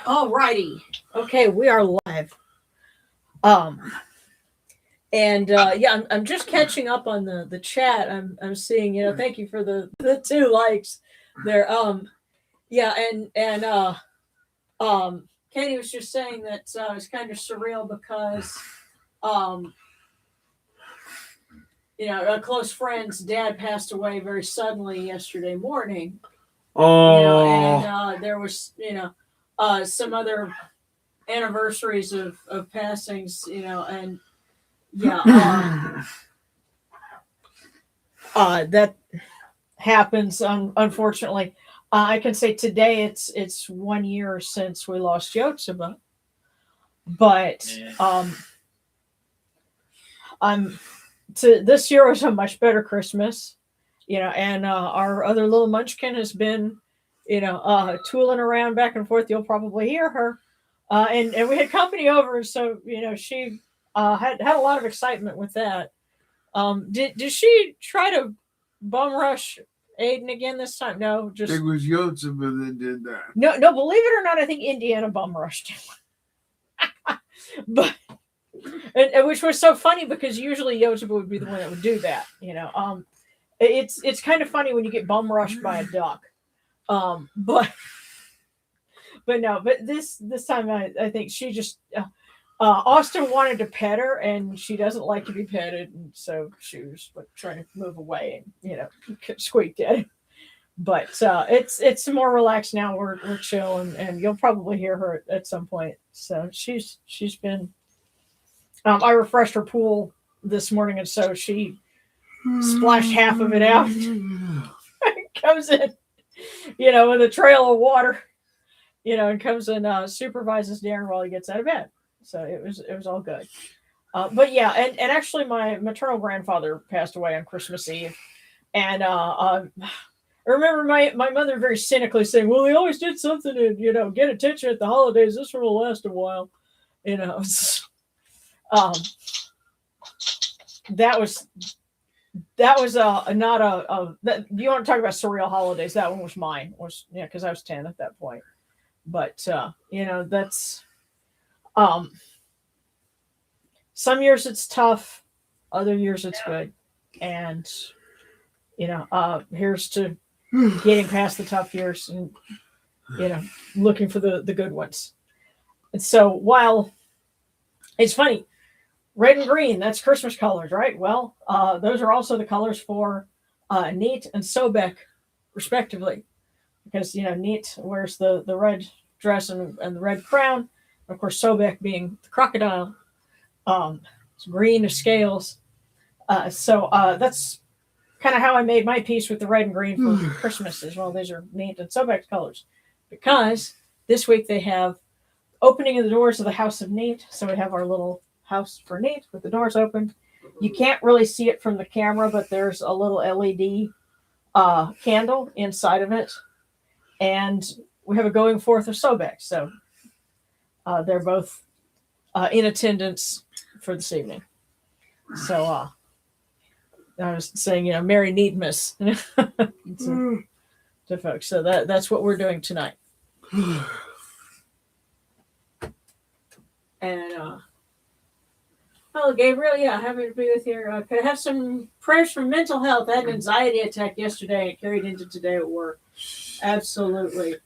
All righty. Okay, we are live. Um, I'm just catching up on the chat. I'm seeing, thank you for the two likes there. Katie was just saying that it's kind of surreal because um, a close friend's dad passed away very suddenly yesterday morning. There was some other anniversaries of passings, and yeah, that happens. Unfortunately, I can say today it's 1 year since we lost Yotsuba, but I'm to this year was a much better Christmas, and our other little munchkin has been, tooling around back and forth. You'll probably hear her, and we had company over, so she had a lot of excitement with that. Did she try to bum rush Aiden again this time? No, just it was Yotsuba that did that. No. Believe it or not, I think Indiana bum rushed him. But and which was so funny because usually Yotsuba would be the one that would do that. It's kind of funny when you get bum rushed by a duck. But no, but this time I think she just Austin wanted to pet her, and she doesn't like to be petted, and so she was like, trying to move away, and squeaked at him. But it's more relaxed now. We're chill, and you'll probably hear her at some point. So she's been. I refreshed her pool this morning, and so she splashed half of it out. Comes in, with a trail of water, and comes and supervises Darren while he gets out of bed. So it was all good. But yeah, and actually my maternal grandfather passed away on Christmas Eve, and I remember my mother very cynically saying, "Well, he always did something to get attention at the holidays. This one will last a while," That was not a that, you want to talk about surreal holidays? That one was mine. Was because I was 10 at that point. But that's some years it's tough, other years it's good, and here's to getting past the tough years and looking for the good ones. And so while it's funny, red and green, that's Christmas colors, right? Well, those are also the colors for Neith and Sobek, respectively. Because, Neith wears the red dress and the red crown. Of course, Sobek being the crocodile. It's green of scales. So that's kind of how I made my piece with the red and green for Christmas as well. These are Neith and Sobek's colors. Because this week they have opening of the doors of the House of Neith. So we have our little house for Neith with the doors open. You can't really see it from the camera, but there's a little LED candle inside of it. And we have a Going Forth of Sobek. So they're both in attendance for this evening. So I was saying, Merry Needmas to folks. So that's what we're doing tonight. And hello, Gabriel. Yeah, happy to be with you. Could I have some prayers for mental health? I had an anxiety attack yesterday. It carried into today at work. Absolutely.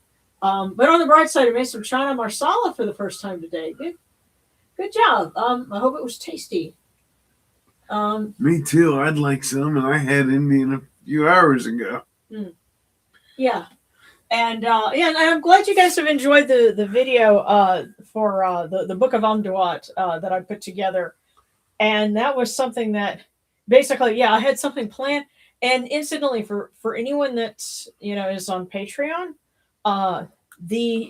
But on the bright side, I made some chana marsala for the first time today. Good job. I hope it was tasty. Me too. I'd like some, and I had Indian a few hours ago. Yeah. And and I'm glad you guys have enjoyed the video for the Book of Amduat that I put together. And that was something that basically, I had something planned. And incidentally, for anyone that is on Patreon, the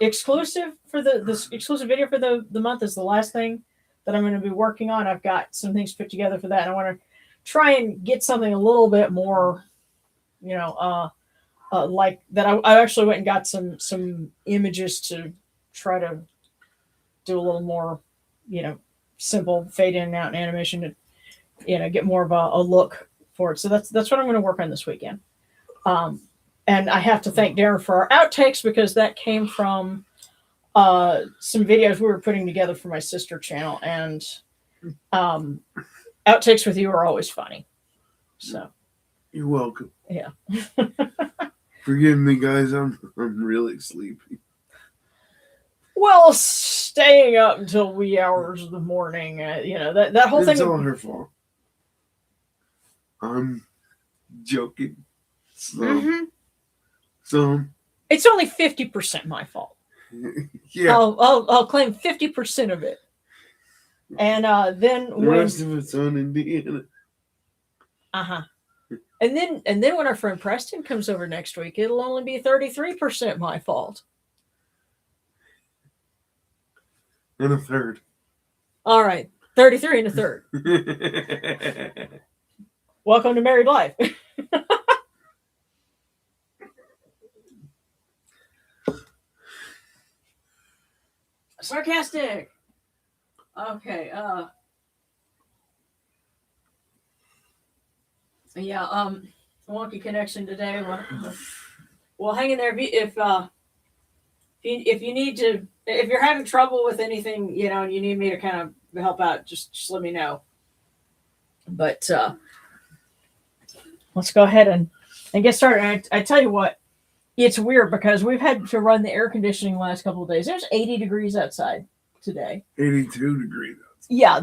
exclusive for the exclusive video for the month is the last thing that I'm going to be working on. I've got some things put together for that, and I want to try and get something a little bit more, like that. I actually went and got some images to try to do a little more, simple fade in and out and animation to, get more of a look for it. So that's what I'm going to work on this weekend. And I have to thank Darren for our outtakes because that came from some videos we were putting together for my sister channel, and outtakes with you are always funny. So You're welcome. yeah. Forgive me, guys. I'm really sleepy. Well, staying up until wee hours of the morning, that whole It's thing. all her fault. I'm joking. So It's only 50% my fault. yeah. I'll claim 50% of it. And then The when rest of it's on Indiana. and then when our friend Preston comes over next week, it'll only be 33% my fault. And a third. All right, 33 and a third. Welcome to married life. Sarcastic. Okay. Yeah. Wonky connection today. Well, hang in there. If you need to, if you're having trouble with anything, and you need me to kind of help out, just let me know. But let's go ahead and get started. I tell you what, it's weird because we've had to run the air conditioning the last couple of days. There's 80 degrees outside today. 82 degrees. Yeah,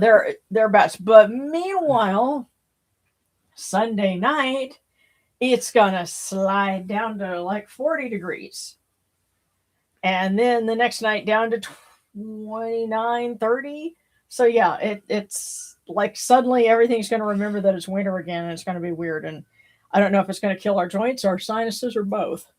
thereabouts. But meanwhile, Sunday night, it's gonna slide down to like 40 degrees. And then the next night down to 29, 30. So yeah, it's like suddenly everything's going to remember that it's winter again, and it's going to be weird. And I don't know if it's going to kill our joints, our sinuses, or both.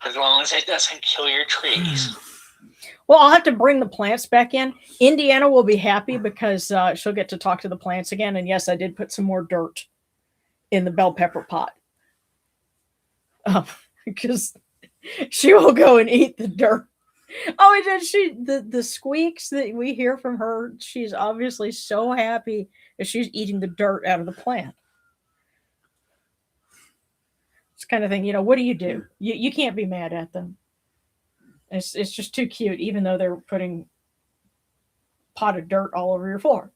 As long as it doesn't kill your trees. Well, I'll have to bring the plants back in. Indiana will be happy because she'll get to talk to the plants again. And yes, I did put some more dirt in the bell pepper pot. Because she will go and eat the dirt. Oh, and then the squeaks that we hear from her, she's obviously so happy that she's eating the dirt out of the plant. It's kind of thing, what do? You can't be mad at them. It's just too cute, even though they're putting pot of dirt all over your floor.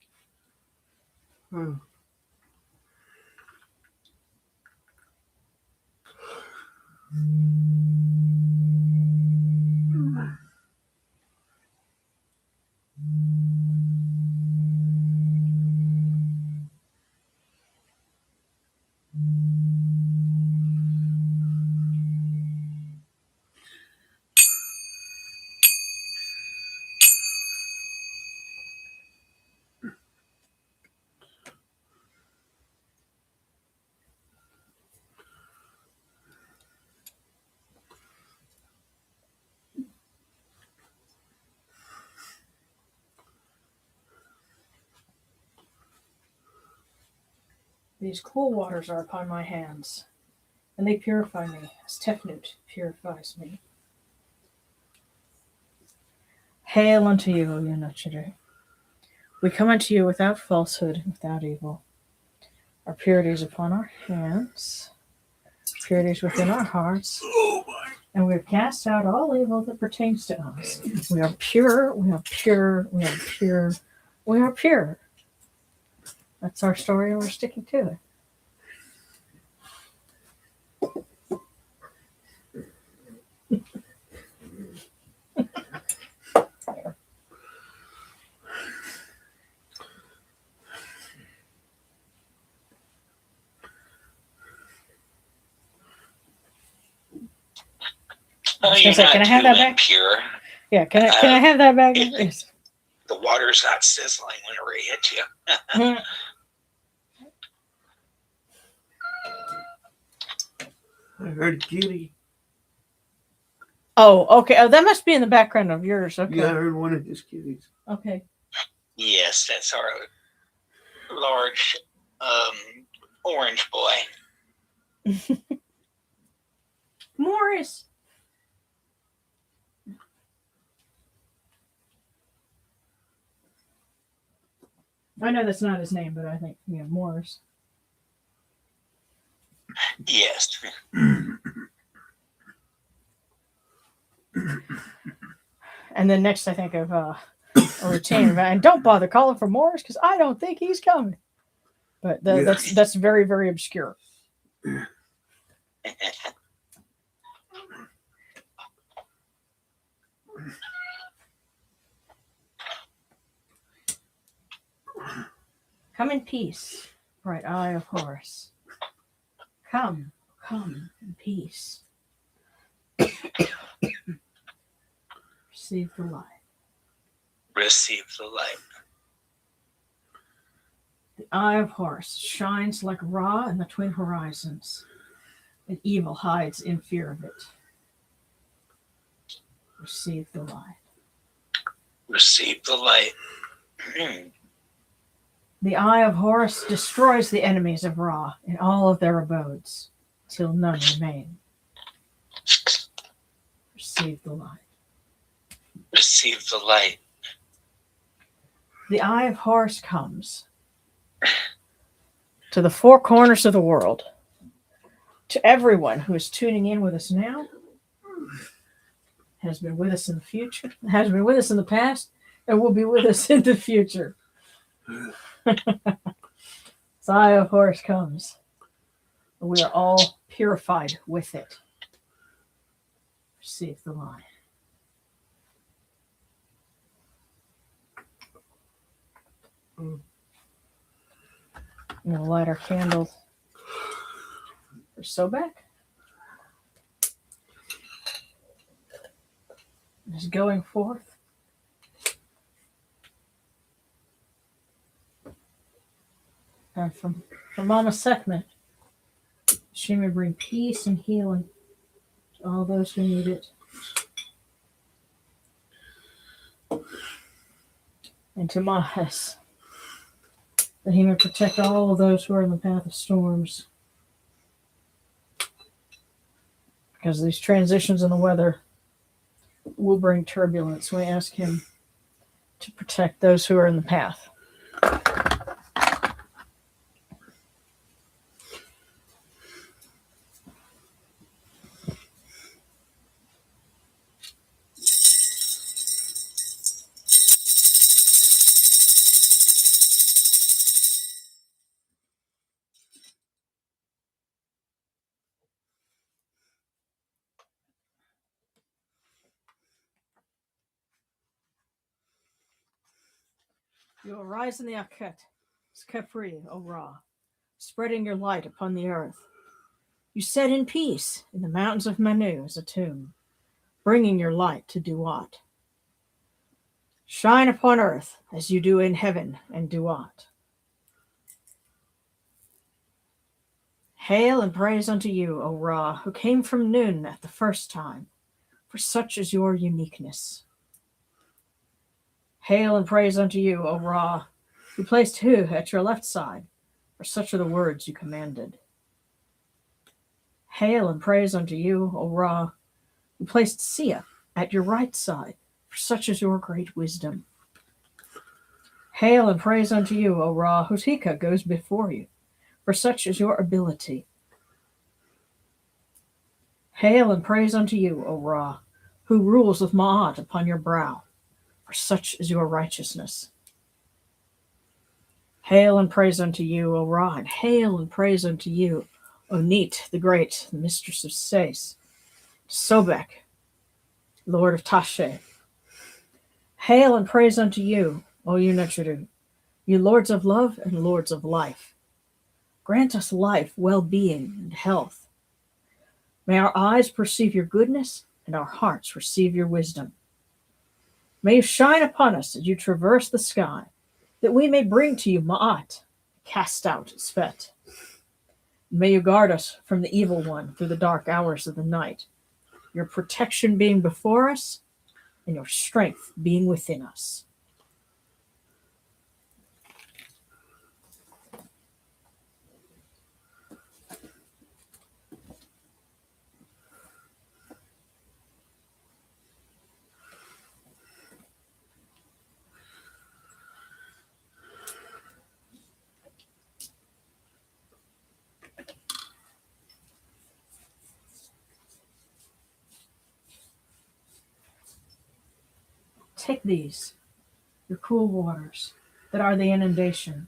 These cool waters are upon my hands, and they purify me, as Tefnut purifies me. Hail unto you, O Yanochide. We come unto you without falsehood, without evil. Our purity is upon our hands, purity is within our hearts, and we have cast out all evil that pertains to us. We are pure, we are pure, we are pure, we are pure. That's our story, and we're sticking to it. Oh, you're Can I have that back? Pure. Yeah, can I have that back? Yes. The water's not sizzling whenever it hits you. I heard a kitty. Oh, okay. Oh, that must be in the background of yours. Okay. Yeah, I heard one of his kitties. Okay. Yes, that's our large orange boy. Morris. I know that's not his name, but I think, Morris. Yes. And then next I think of a retainer. And don't bother calling for Morris because I don't think he's coming. But that's very, very obscure. Come in peace, bright eye of Horus. Come in peace. Receive the light. Receive the light. The eye of Horus shines like Ra in the twin horizons, and evil hides in fear of it. Receive the light. Receive the light. The eye of Horus destroys the enemies of Ra in all of their abodes, till none remain. Receive the light. Receive the light. The eye of Horus comes to the four corners of the world, to everyone who is tuning in with us now, has been with us in the future, has been with us in the past, and will be with us in the future. The eye of Horus comes. We are all purified with it. Receive the light. We'll light our candles for Sobek. Just going forth. And from Mama Sekhmet, she may bring peace and healing to all those who need it. And to Mahas, that he may protect all of those who are in the path of storms. Because these transitions in the weather will bring turbulence. We ask him to protect those who are in the path. You arise in the Akhet, Skepri, O Ra, spreading your light upon the earth. You set in peace in the mountains of Manu as a tomb, bringing your light to Duat. Shine upon earth as you do in heaven and Duat. Hail and praise unto you, O Ra, who came from Nun at the first time, for such is your uniqueness. Hail and praise unto you, O Ra, who placed Hu at your left side, for such are the words you commanded. Hail and praise unto you, O Ra, who placed Sia at your right side, for such is your great wisdom. Hail and praise unto you, O Ra, whose Hika goes before you, for such is your ability. Hail and praise unto you, O Ra, who rules with Ma'at upon your brow, for such is your righteousness. Hail and praise unto you, O Ra, and hail and praise unto you, O Neith, the great, the mistress of Sais, Sobek, Lord of Tashe. Hail and praise unto you, O Unachiru, you lords of love and lords of life. Grant us life, well-being, and health. May our eyes perceive your goodness and our hearts receive your wisdom. May you shine upon us as you traverse the sky, that we may bring to you Ma'at, cast out Svet. May you guard us from the evil one through the dark hours of the night, your protection being before us and your strength being within us. Take these, your cool waters that are the inundation.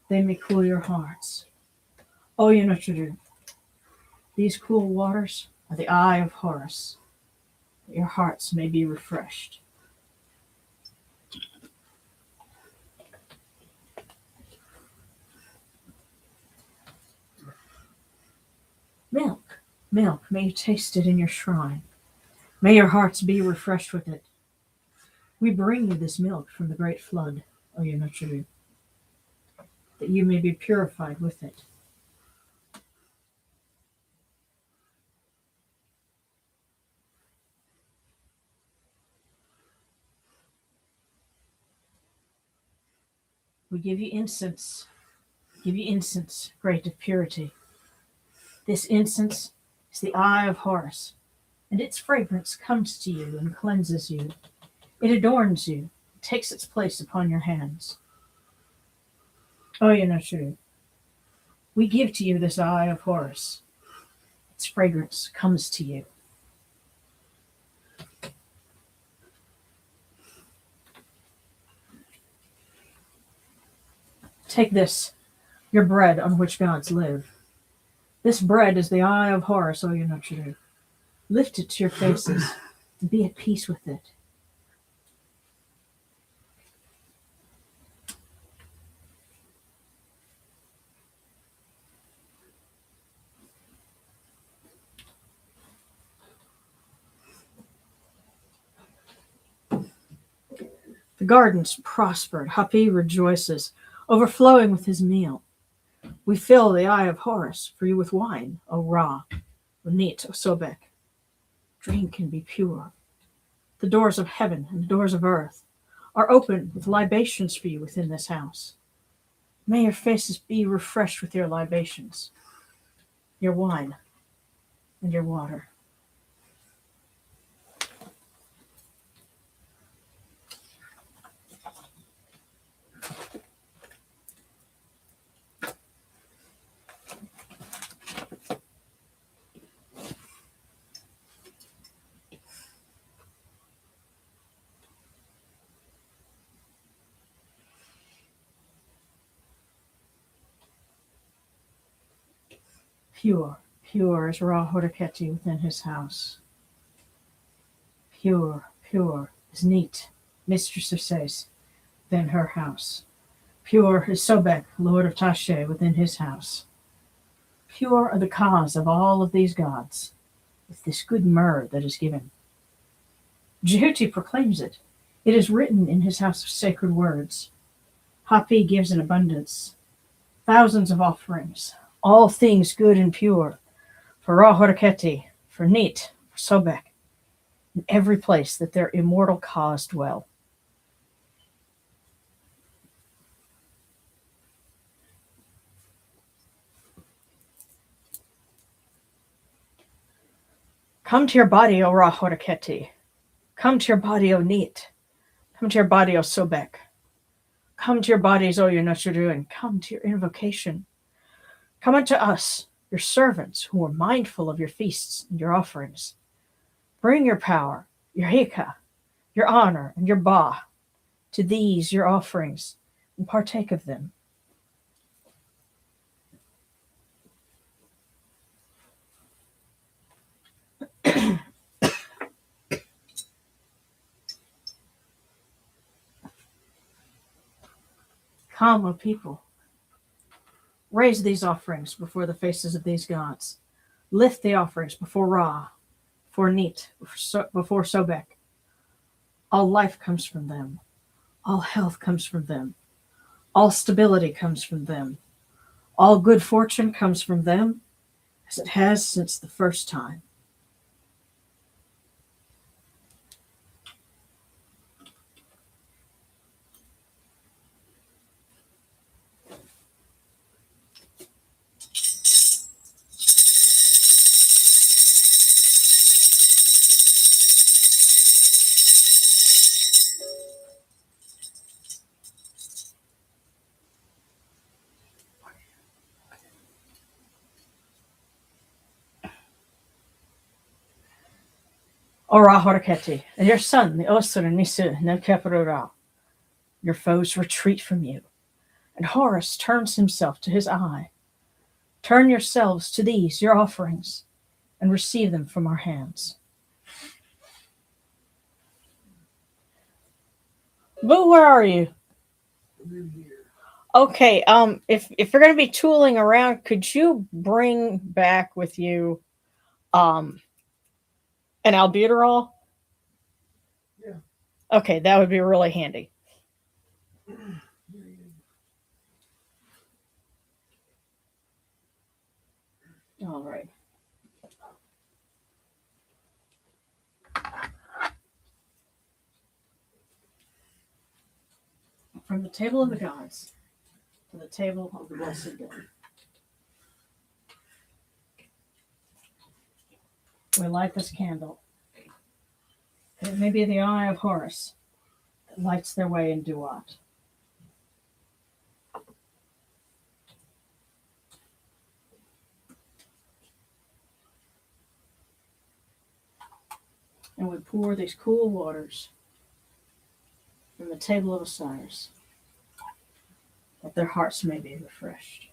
They may cool your hearts. Oh, you know what you do. These cool waters are the eye of Horus, that your hearts may be refreshed. Milk, milk, may you taste it in your shrine. May your hearts be refreshed with it. We bring you this milk from the great flood, O Yunachuru, that you may be purified with it. We give you incense, great of purity. This incense is the eye of Horus, and its fragrance comes to you and cleanses you. It adorns you, takes its place upon your hands. Oh, Yunachuru, we give to you this eye of Horus. Its fragrance comes to you. Take this, your bread on which gods live. This bread is the eye of Horus, O Yunachuru. Lift it to your faces and be at peace with it. The gardens prospered. Hapi rejoices, overflowing with his meal. We fill the eye of Horus for you with wine, O Ra, O Neith, O Sobek. Drink and be pure. The doors of heaven and the doors of earth are open with libations for you within this house. May your faces be refreshed with your libations, your wine, and your water. Pure, pure is Ra Hodaketi within his house. Pure, pure is Neith, mistress of Sais, within her house. Pure is Sobek, lord of Tashe, within his house. Pure are the cause of all of these gods, with this good myrrh that is given. Jehuti proclaims it. It is written in his house of sacred words. Hapi gives in abundance, thousands of offerings, all things good and pure, for Ra Hodaketi, for Neith, for Sobek, in every place that their immortal cause dwell. Come to your body, O Ra Hodaketi. Come to your body, O Neith. Come to your body, O Sobek. Come to your bodies, O Yunachuru, and come to your invocation. Come unto us, your servants, who are mindful of your feasts and your offerings. Bring your power, your hika, your honor, and your ba to these your offerings, and partake of them. Come, O people. Raise these offerings before the faces of these gods. Lift the offerings before Ra, before Neith, before Sobek. All life comes from them. All health comes from them. All stability comes from them. All good fortune comes from them, as it has since the first time. Ora Horaketi, and your son, the Osir Nisu Nelkeperura. Your foes retreat from you. And Horus turns himself to his eye. Turn yourselves to these, your offerings, and receive them from our hands. Boo, where are you? I'm in here. Okay, if you're gonna be tooling around, could you bring back with you an albuterol? Yeah. Okay, that would be really handy. All right. From the table of the gods to the table of the blessed dead. We light this candle. It may be the eye of Horus that lights their way in Duat. And we pour these cool waters from the table of Osiris, that their hearts may be refreshed.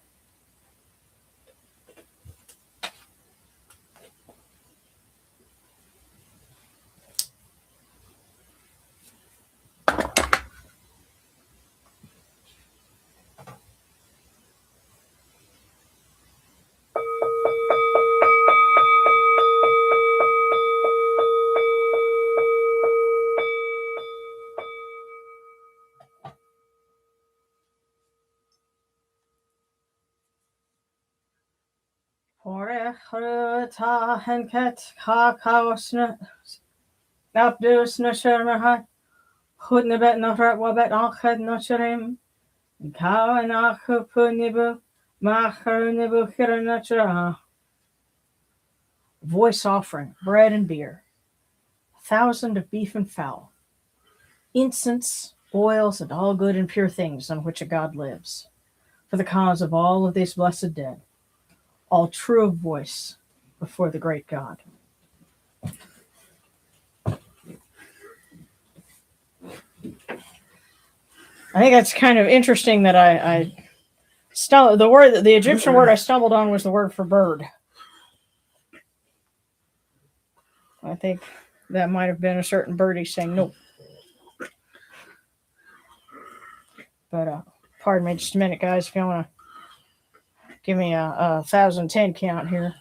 Horechruta henket kakaosna abdusna shermahat hudnebet nohret wabet anchet nocherim kawanakhu punibu machrunibu hiranatra. Voice offering, bread and beer, 1,000 of beef and fowl, incense, oils, and all good and pure things on which a god lives, for the cause of all of these blessed dead, all true of voice before the great God. I think that's kind of interesting that the Egyptian word I stumbled on was the word for bird. I think that might have been a certain birdie saying no. But pardon me just a minute, guys, if you want to give me a 1,010 count here.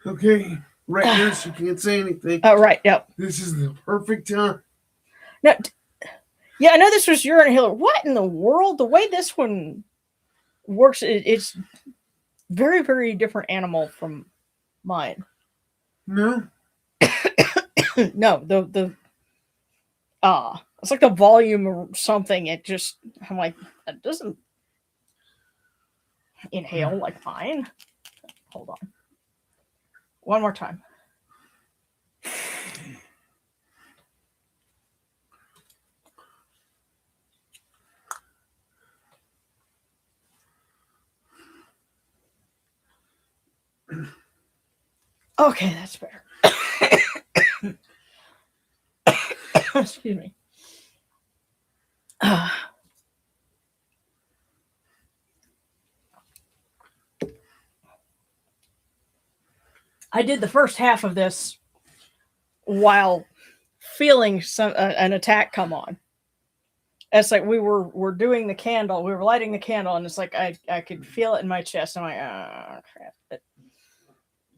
Okay, right now she can't say anything. Oh, right, yep. This is the perfect time. No, yeah, I know this was urine healer. What in the world? The way this one works, it's very, very different animal from mine. No? No, it's like the volume or something. It just, I'm like, that doesn't inhale like mine. Hold on. One more time. Okay, that's better. Excuse me. I did the first half of this while feeling an attack come on. It's like we were doing the candle, we were lighting the candle, and it's like I could feel it in my chest. I'm like, oh crap! But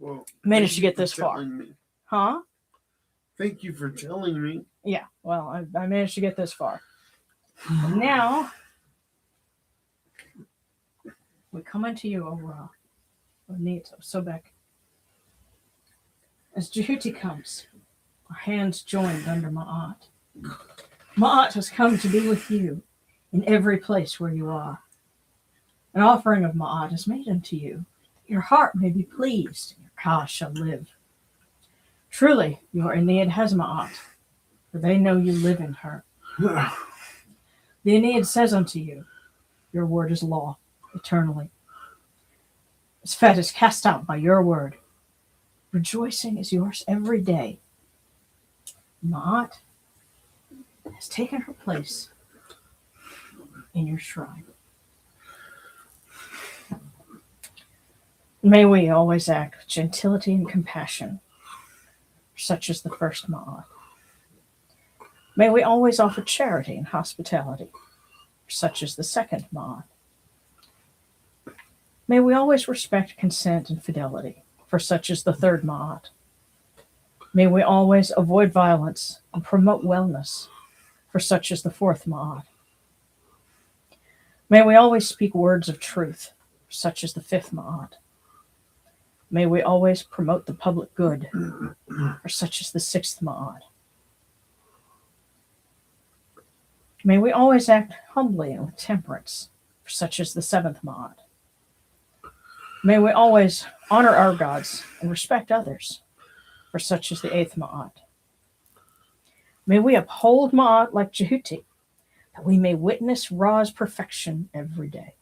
Well, managed to get this far, huh? Thank you for telling me. Yeah, well, I managed to get this far. And now we come into you, O Neith of Sobek. As Jehuti comes, our hands joined under Ma'at. Ma'at has come to be with you in every place where you are. An offering of Ma'at is made unto you, that your heart may be pleased, and your Ka shall live. Truly, your Aeneid has Ma'at, for they know you live in her. The Aeneid says unto you, your word is law, eternally. As Fet is cast out by your word, rejoicing is yours every day. Ma'at has taken her place in your shrine. May we always act with gentility and compassion, such as the first Ma'at. May we always offer charity and hospitality, such as the second Ma'at. May we always respect consent and fidelity, for such as the third Ma'at. May we always avoid violence and promote wellness, for such as the fourth Ma'at. May we always speak words of truth, such as the fifth Ma'at. May we always promote the public good, for such as the sixth Ma'at. May we always act humbly and with temperance, for such as the seventh Ma'at. May we always honor our gods and respect others, for such as the eighth Ma'at. May we uphold Ma'at like Jehuti, that we may witness Ra's perfection every day.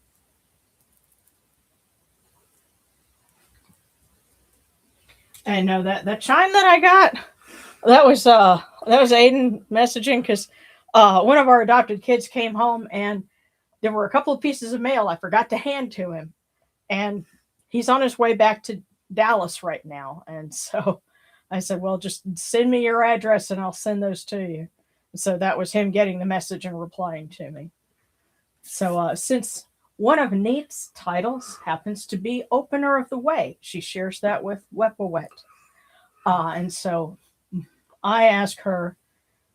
And no, that chime that I got, that was Aiden messaging, because one of our adopted kids came home and there were a couple of pieces of mail I forgot to hand to him, and he's on his way back to Dallas right now. And so I said, well, just send me your address and I'll send those to you. So that was him getting the message and replying to me. So since one of Neith's titles happens to be Opener of the Way, she shares that with Wepawet. And so I asked her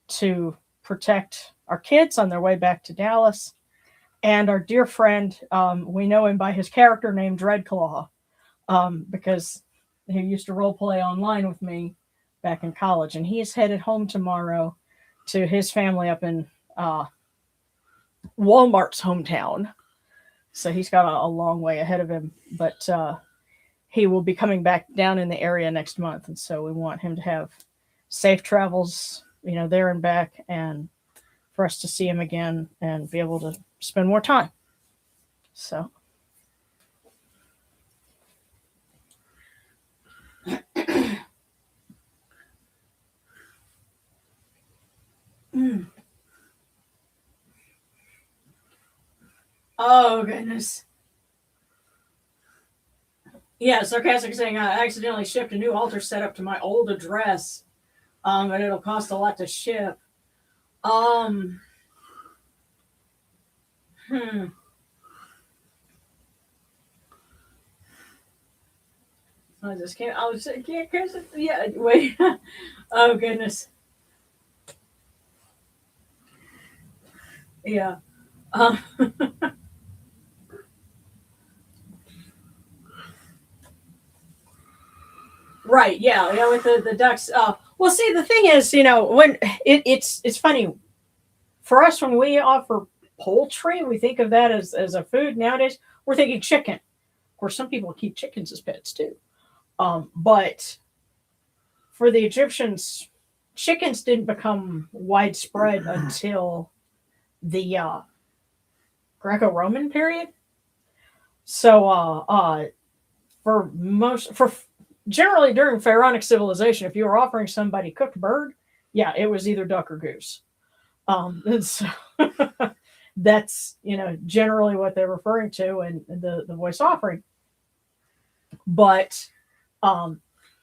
to protect our kids on their way back to Dallas. And our dear friend, we know him by his character name Dreadclaw, because he used to role play online with me back in college. And he is headed home tomorrow to his family up in Walmart's hometown. So he's got a long way ahead of him, but he will be coming back down in the area next month. And so we want him to have safe travels, there and back, and for us to see him again and be able to spend more time. So. Oh, goodness. Yeah, Sarcastic saying I accidentally shipped a new altar setup to my old address, and it'll cost a lot to ship. I just can't. I was can't. Yeah, wait. Oh goodness. Yeah. Right. Yeah. With the ducks. Well, see, the thing is, when it's funny for us when we offer poultry, we think of that as a food. Nowadays, we're thinking chicken. Of course, some people keep chickens as pets too. But for the Egyptians, chickens didn't become widespread until the Greco-Roman period. So, generally during pharaonic civilization, if you were offering somebody cooked bird, yeah, it was either duck or goose. So that's generally what they're referring to in the voice offering. But no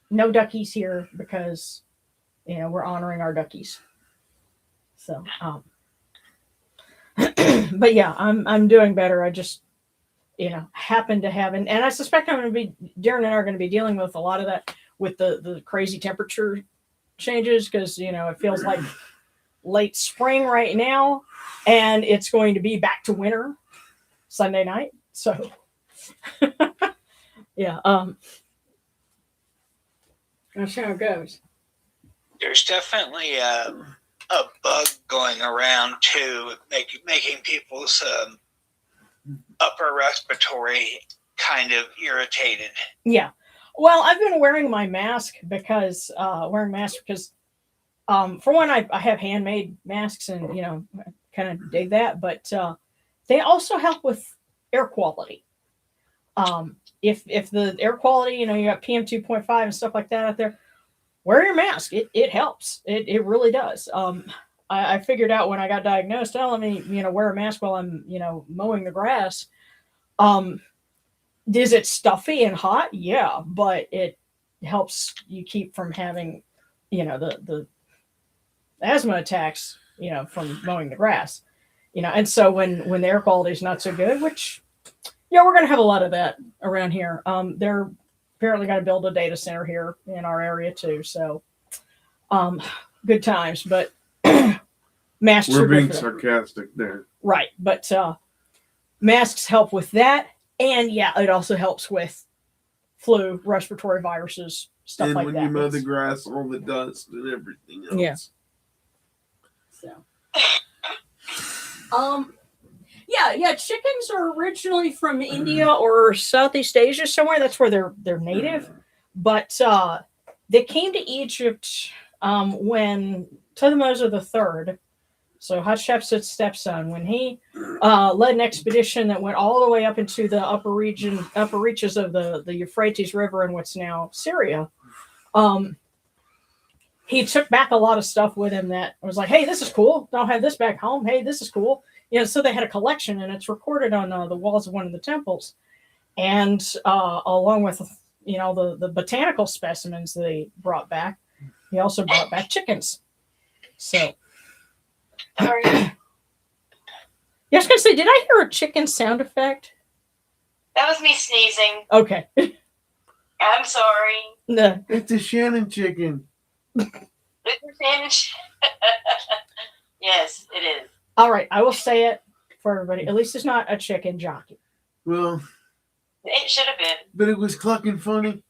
duckies here because we're honoring our duckies. So but yeah, I'm doing better. I just happen to have, and I suspect Darren and I are going to be dealing with a lot of that with the crazy temperature changes, because it feels like late spring right now, and it's going to be back to winter Sunday night. So yeah, that's how it goes. There's definitely a bug going around too, making people's upper respiratory kind of irritated. Yeah. Well, I've been wearing my mask because for one, I have handmade masks, and kind of dig that. But they also help with air quality. If the air quality, you got PM 2.5 and stuff like that out there, wear your mask. It helps. It really does. I figured out when I got diagnosed, let me, wear a mask while I'm, mowing the grass. Is it stuffy and hot? Yeah, but it helps you keep from having, the asthma attacks, from mowing the grass, and so when the air quality is not so good, which, we're going to have a lot of that around here. They're apparently going to build a data center here in our area too. So, good times, but masks We're are being good for that. sarcastic there. Right. But, masks help with that. And it also helps with flu, respiratory viruses, stuff and like when that. you mow the grass, all the dust and everything else. Yeah. So, chickens are originally from India or Southeast Asia somewhere. That's where they're native. But they came to Egypt when Thutmose III, so Hatshepsut's stepson, when he led an expedition that went all the way up into the upper reaches of the Euphrates River in what's now Syria. He took back a lot of stuff with him that was like, hey, this is cool. Don't have this back home. Hey, this is cool. So they had a collection, and it's recorded on the walls of one of the temples. And along with, the botanical specimens they brought back, he also brought back chickens. So, I was going to say, did I hear a chicken sound effect? That was me sneezing. Okay. I'm sorry. No. It's a Shannon chicken. Yes, it is. All right, I will say it for everybody. At least it's not a chicken jockey. Well, It should have been. but it was clucking funny.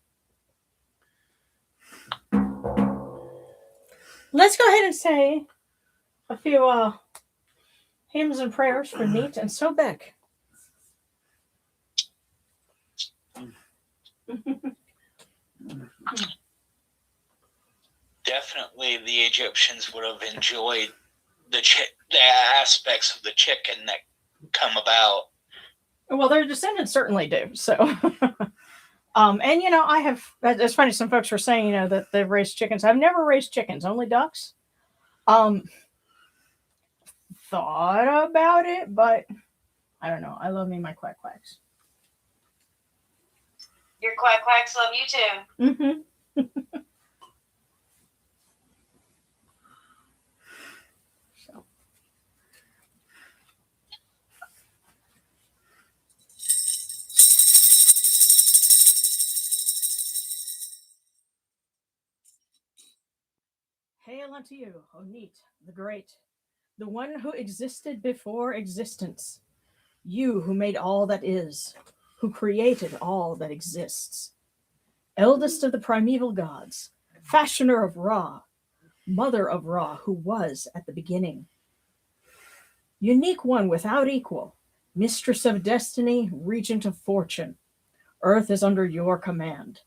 Let's go ahead and say a few hymns and prayers for Neith and Sobek. Definitely the Egyptians would have enjoyed the aspects of the chicken that come about. Well, their descendants certainly do. So, and I have. It's funny. Some folks were saying, that they've raised chickens. I've never raised chickens, only ducks. Thought about it, but I don't know. I love me my quack quacks. Your quack quacks love you too. Mm-hmm. Hail unto you, O Neith, the Great, the one who existed before existence. You who made all that is, who created all that exists. Eldest of the primeval gods, fashioner of Ra, mother of Ra, who was at the beginning. Unique one without equal, mistress of destiny, regent of fortune. Earth is under your command.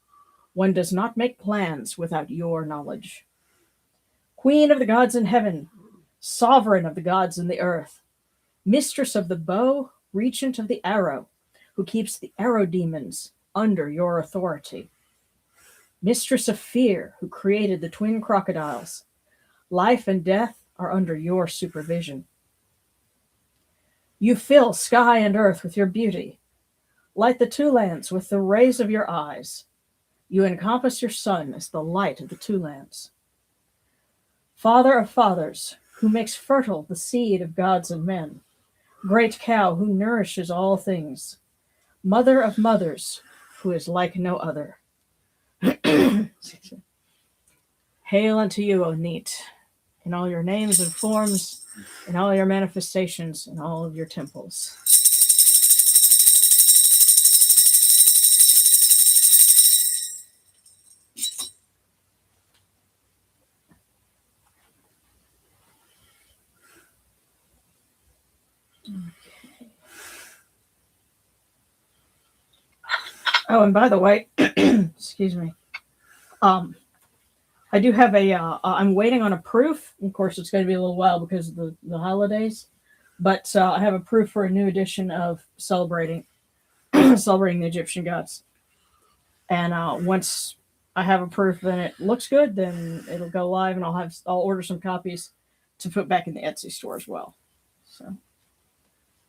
One does not make plans without your knowledge. Queen of the gods in heaven, sovereign of the gods in the earth, mistress of the bow, regent of the arrow, who keeps the arrow demons under your authority. Mistress of fear, who created the twin crocodiles. Life and death are under your supervision. You fill sky and earth with your beauty. Light the two lands with the rays of your eyes. You encompass your sun as the light of the two lands. Father of fathers, who makes fertile the seed of gods and men. Great cow who nourishes all things. Mother of mothers, who is like no other. Hail unto you, O Neith, in all your names and forms, in all your manifestations, in all of your temples. Oh, and by the way, excuse me. I do have I'm waiting on a proof. Of course, it's going to be a little while because of the holidays. But I have a proof for a new edition of celebrating celebrating the Egyptian gods. And once I have a proof and it looks good, then it'll go live, and I'll order some copies to put back in the Etsy store as well. So,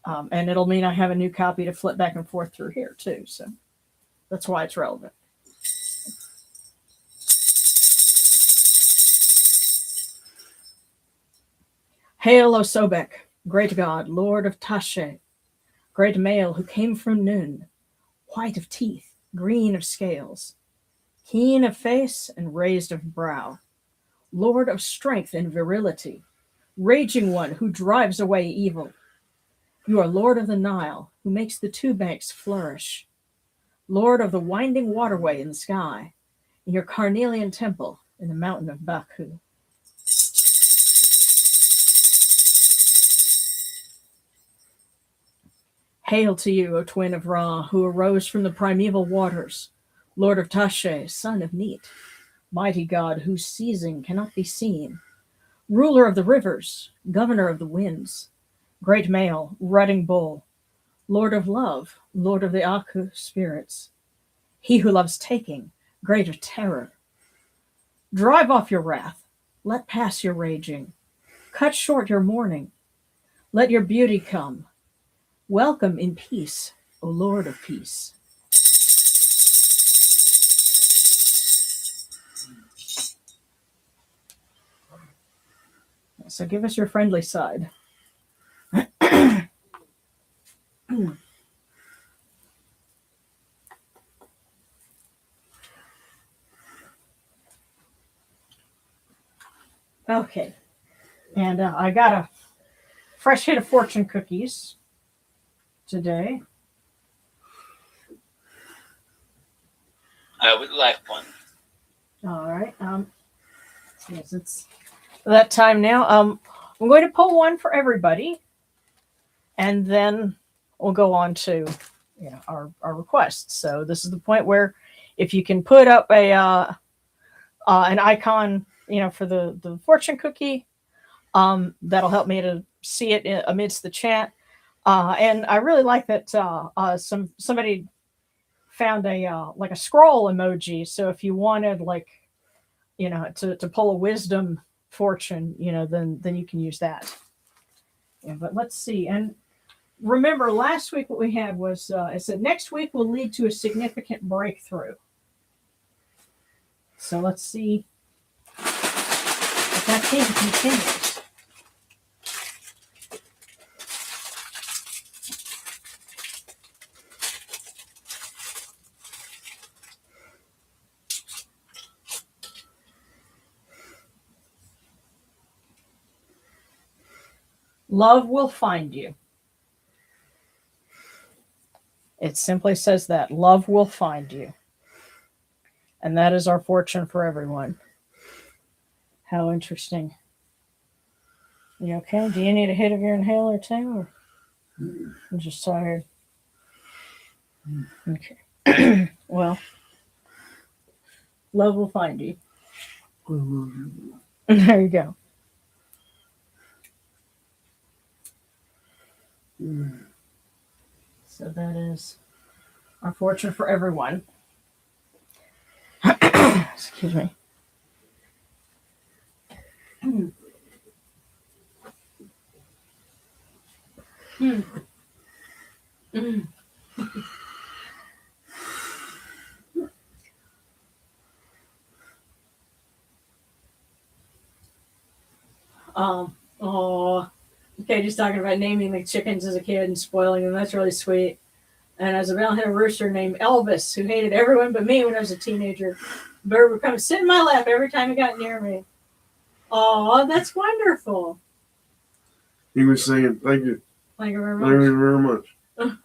and it'll mean I have a new copy to flip back and forth through here too. So that's why it's relevant. Hail, O Sobek, great god, lord of Tashe, great male who came from Nun, white of teeth, green of scales, keen of face and raised of brow, lord of strength and virility, raging one who drives away evil. You are lord of the Nile, who makes the two banks flourish, lord of the winding waterway in the sky, in your carnelian temple in the mountain of Baku. Hail to you, O twin of Ra, who arose from the primeval waters, lord of Tashe, son of Neith, mighty god whose seizing cannot be seen, ruler of the rivers, governor of the winds, great male, rutting bull, lord of love, lord of the Aku spirits, he who loves taking, great of terror. Drive off your wrath, let pass your raging, cut short your mourning, let your beauty come. Welcome in peace, O Lord of peace. So give us your friendly side. Okay. And I got a fresh hit of fortune cookies today. I would like one. All right. Yes, it's that time now. I'm going to pull one for everybody, and then we'll go on to our requests. So this is the point where if you can put up a an icon, for the fortune cookie, that'll help me to see it amidst the chat. And I really like that somebody found a like a scroll emoji. So if you wanted to pull a wisdom fortune, then you can use that. Yeah, but let's see. And remember, last week what we had was it said next week will lead to a significant breakthrough. So let's see if that theme continues. Love will find you. It simply says that. Love will find you. And that is our fortune for everyone. How interesting. You okay? Do you need a hit of your inhaler too? Or I'm just tired. Okay. Well, love will find you. There you go. So that is our fortune for everyone. Excuse me. Okay, just talking about naming the chickens as a kid and spoiling them. That's really sweet. And Isabel had a rooster named Elvis who hated everyone but me when I was a teenager. Bird would come sit in my lap every time he got near me. Oh, that's wonderful. He was saying, thank you. Thank you very much. much.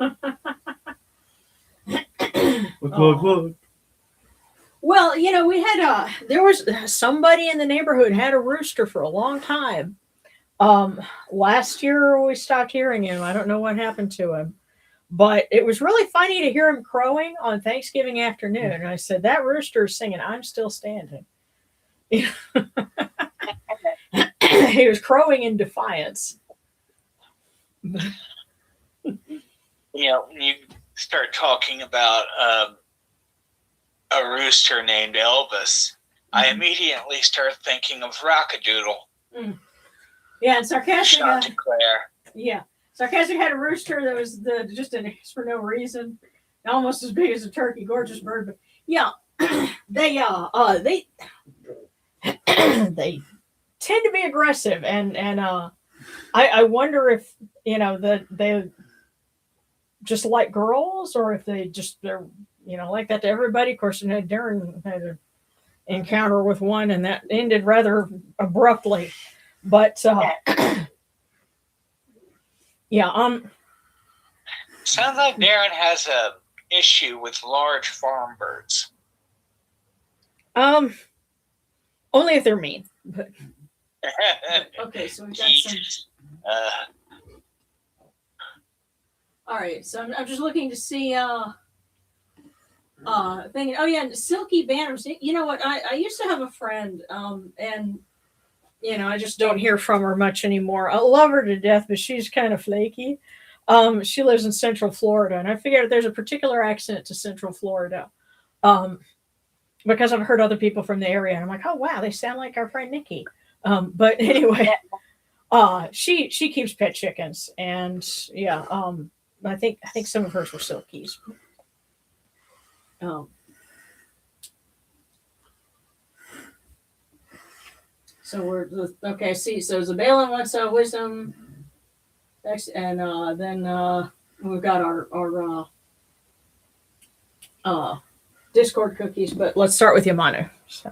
Look. Well, we had there was somebody in the neighborhood had a rooster for a long time. Last year we stopped hearing him. I don't know what happened to him, but it was really funny to hear him crowing on Thanksgiving afternoon. And I said, that rooster is singing, "I'm Still Standing." He was crowing in defiance. When you start talking about a rooster named Elvis, I immediately start thinking of Rockadoodle. Yeah, and Sarcastic Chanticleer. Yeah. Sarcastic had a rooster that was just an X for no reason. Almost as big as a turkey, gorgeous bird. But yeah, they they tend to be aggressive, and I wonder if that they just like girls, or if they're like that to everybody. Of course, Darren had an encounter with one, and that ended rather abruptly. But yeah, sounds like Darren has a issue with large farm birds. only if they're mean. But okay, so we got some. All right, so I'm just looking to see. Thinking, oh yeah, Silky Banners. You know what? I used to have a friend, and I just don't hear from her much anymore. I love her to death, but she's kind of flaky. She lives in Central Florida, and I figured there's a particular accent to Central Florida, because I've heard other people from the area, and I'm like, oh wow, they sound like our friend Nikki. But anyway, she keeps pet chickens, and yeah, I think some of hers were Silkies. So we're okay. See, so Zabalin wants wisdom, and then we've got our Discord cookies. But let's start with Yamanu. So.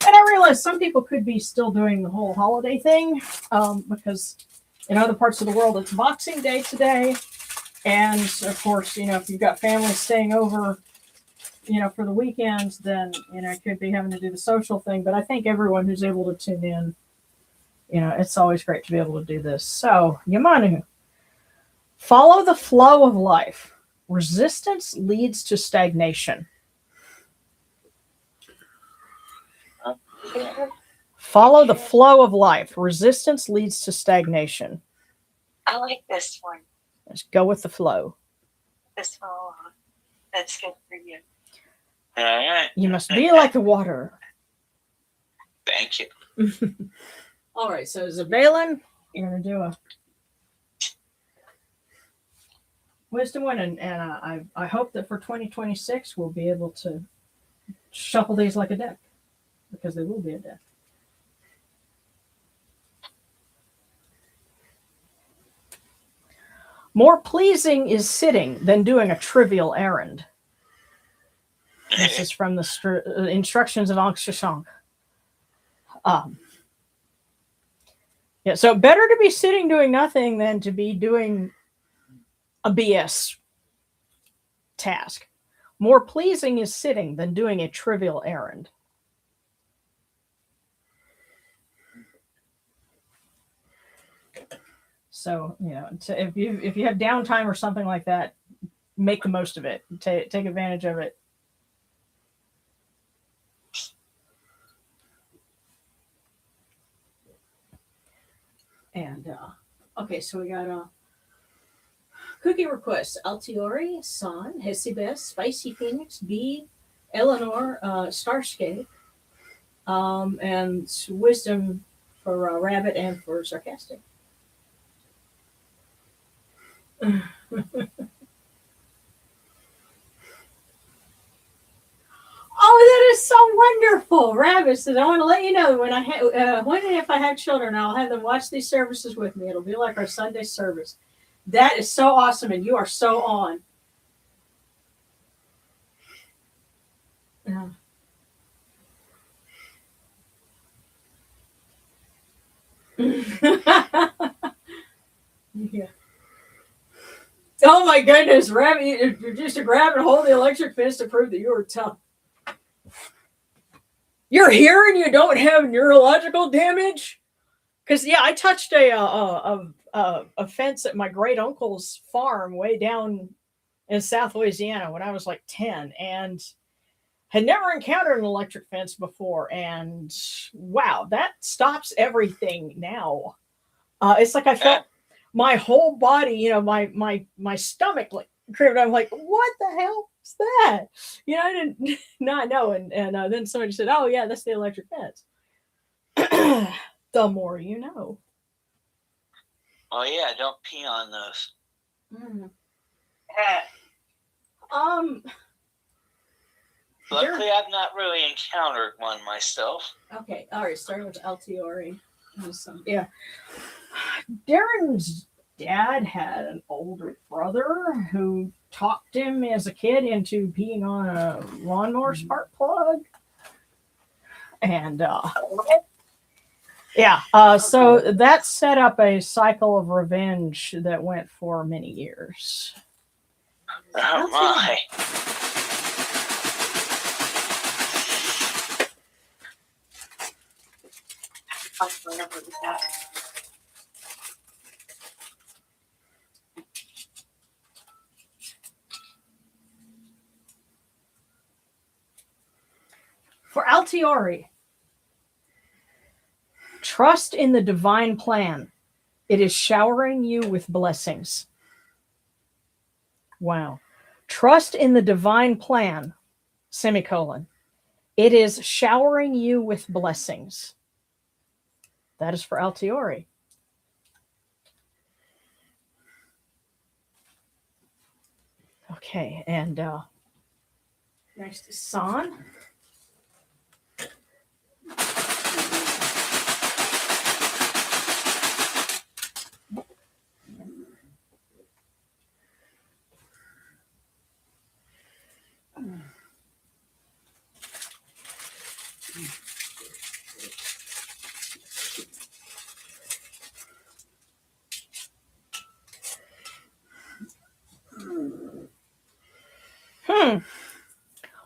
And I realize some people could be still doing the whole holiday thing, because in other parts of the world it's Boxing Day today. And of course, if you've got families staying over, for the weekends, then, it could be having to do the social thing. But I think everyone who's able to tune in, it's always great to be able to do this. So, Yamanu, follow the flow of life. Resistance leads to stagnation. Follow the flow of life. Resistance leads to stagnation. I like this one. Just go with the flow. This one. That's good for you. All right. You must be like the water. Thank you. All right, so Zabalin, you're going to do a wisdom one, and I hope that for 2026 we'll be able to shuffle these like a deck, because they will be a deck. More pleasing is sitting than doing a trivial errand. This is from the instructions of Ankh Shashank. Yeah, so better to be sitting doing nothing than to be doing a BS task. More pleasing is sitting than doing a trivial errand. So, if you have downtime or something like that, make the most of it. Take advantage of it. And okay, so we got cookie requests: Altiori, San, Hesibes, Spicy Phoenix, B, Eleanor, Starscape, and wisdom for Rabbit and for Sarcastic. Oh, that is so wonderful. Rabbit says, I want to let you know when and if I have children, I'll have them watch these services with me. It'll be like our Sunday service. That is so awesome, and you are so on. Yeah. Yeah. Oh my goodness, Rabbit, you're just a grab and hold the electric fence to prove that you are tough. You're here and you don't have neurological damage? Because, yeah, I touched a fence at my great uncle's farm way down in South Louisiana when I was like 10. And had never encountered an electric fence before, and wow, that stops everything now. It's like I felt my whole body, my stomach like craved. I'm like, what the hell is that? I didn't not know. And then somebody said, oh yeah, that's the electric fence. The more you know. Oh yeah, don't pee on those. Mm. Luckily, I've not really encountered one myself. Okay, all right. Starting with Altiori. Yeah, Darren's dad had an older brother who talked him as a kid into peeing on a lawnmower spark plug, and so that set up a cycle of revenge that went for many years. Oh my! For Altiori, trust in the divine plan. It is showering you with blessings. Wow. Trust in the divine plan, semicolon. It is showering you with blessings. That is for Altiori. Okay, and next is San.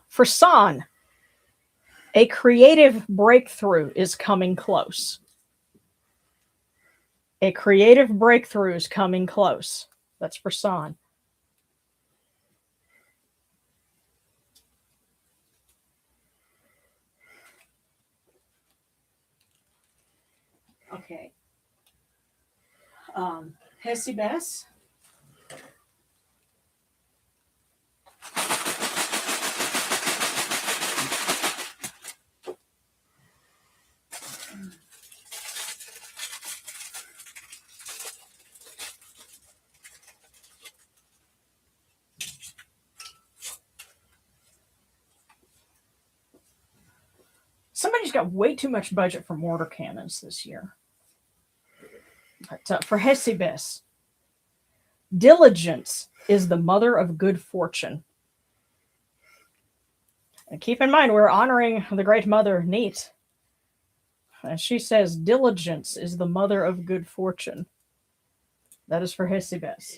For San, a creative breakthrough is coming close. A creative breakthrough is coming close. That's for San. Okay. Hesibes. Somebody's got way too much budget for mortar cannons this year. But for Hesibes, diligence is the mother of good fortune. And keep in mind, we're honoring the great mother, Neith. And she says, diligence is the mother of good fortune. That is for Hesibes.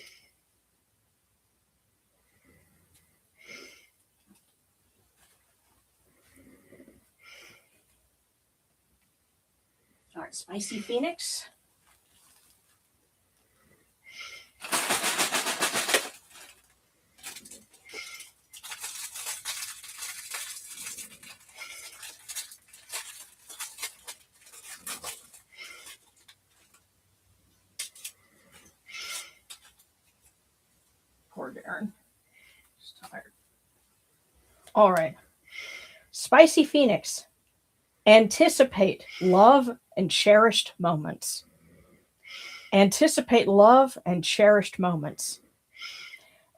All right, Spicy Phoenix. Poor Darren. He's tired. All right. Spicy Phoenix. Anticipate love and cherished moments. Anticipate love and cherished moments.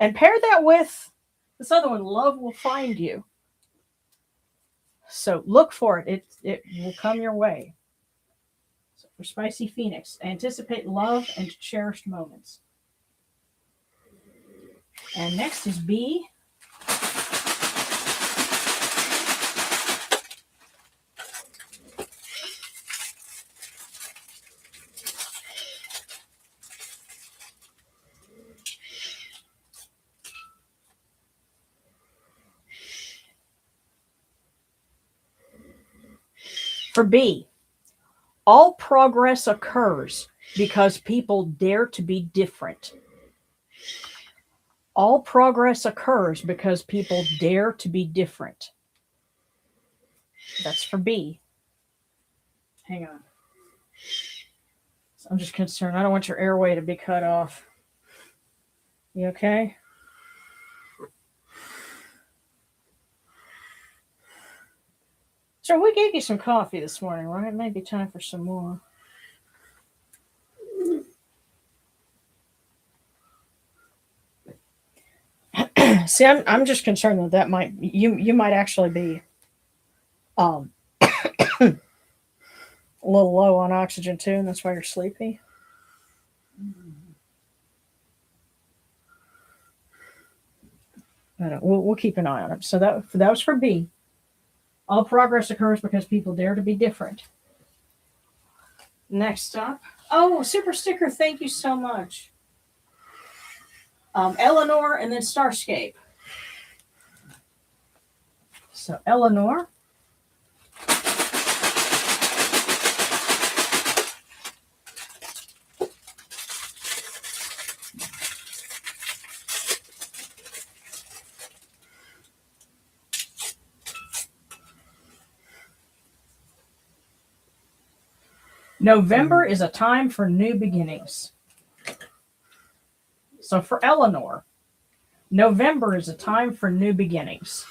And pair that with this other one, love will find you. So look for it. It will come your way. So for Spicy Phoenix, anticipate love and cherished moments. And next is B. For B, all progress occurs because people dare to be different. All progress occurs because people dare to be different. That's for B. Hang on. I'm just concerned. I don't want your airway to be cut off. You okay? So we gave you some coffee this morning, right? It may be time for some more. See, I'm just concerned that might you might actually be a little low on oxygen too, and that's why you're sleepy. I don't, we'll keep an eye on it. So that was for B. All progress occurs because people dare to be different. Next up, oh, super sticker! Thank you so much, Eleanor, and then Starscape. So Eleanor. November is a time for new beginnings. So for Eleanor, November is a time for new beginnings.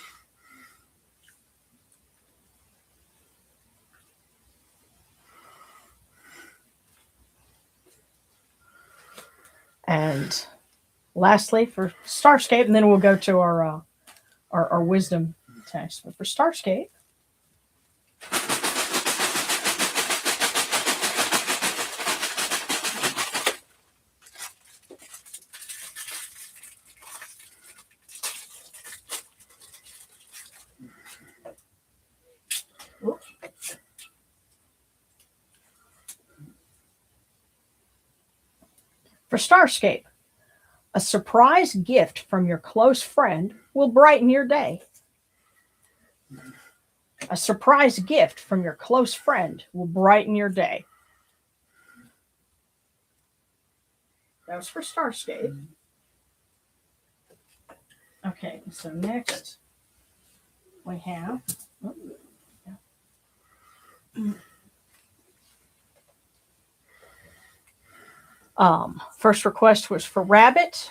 And lastly, for Starscape, and then we'll go to our wisdom text. But for Starscape, a surprise gift from your close friend will brighten your day. A surprise gift from your close friend will brighten your day. That was for Starscape. Okay, so next we have... first request was for Rabbit.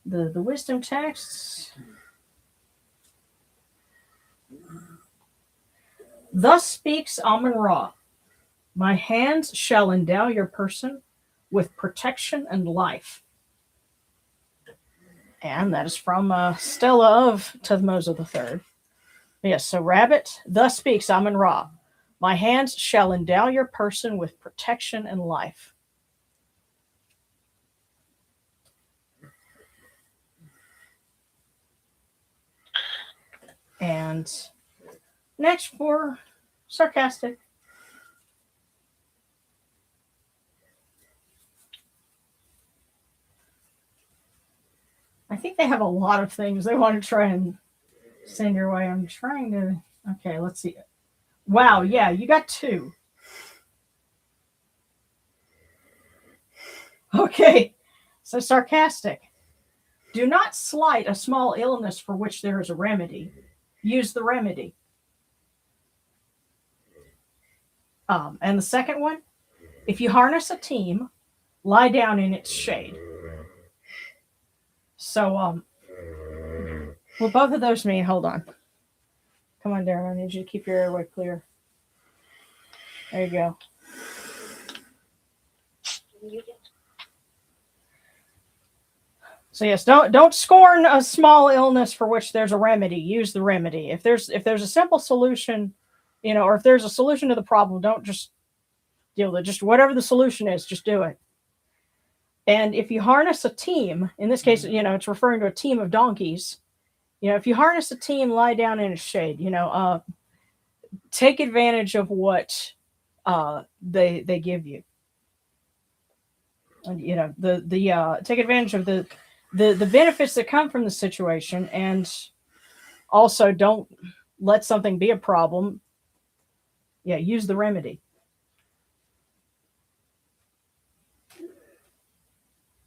The wisdom texts. Thus speaks Amun-Ra. My hands shall endow your person with protection and life. And that is from Stella of Tethmosa III. Yes, so Rabbit, thus speaks Amun-Ra. My hands shall endow your person with protection and life. And next for Sarcastic. I think they have a lot of things they want to try and send your way. I'm trying to... Okay, let's see. Wow, yeah, you got 2. Okay, so Sarcastic. Do not slight a small illness for which there is a remedy. Use the remedy. And the second one, if you harness a team, lie down in its shade. So, what both of those mean, hold on. Come on, Darren, I need you to keep your airway clear. There you go. So yes, don't scorn a small illness for which there's a remedy. Use the remedy. If there's a simple solution, or if there's a solution to the problem, don't just deal with it. Just whatever the solution is, just do it. And if you harness a team, in this case, it's referring to a team of donkeys. If you harness a team, lie down in its shade. Take advantage of what they give you. And take advantage of the benefits that come from the situation, and also don't let something be a problem. Yeah, use the remedy.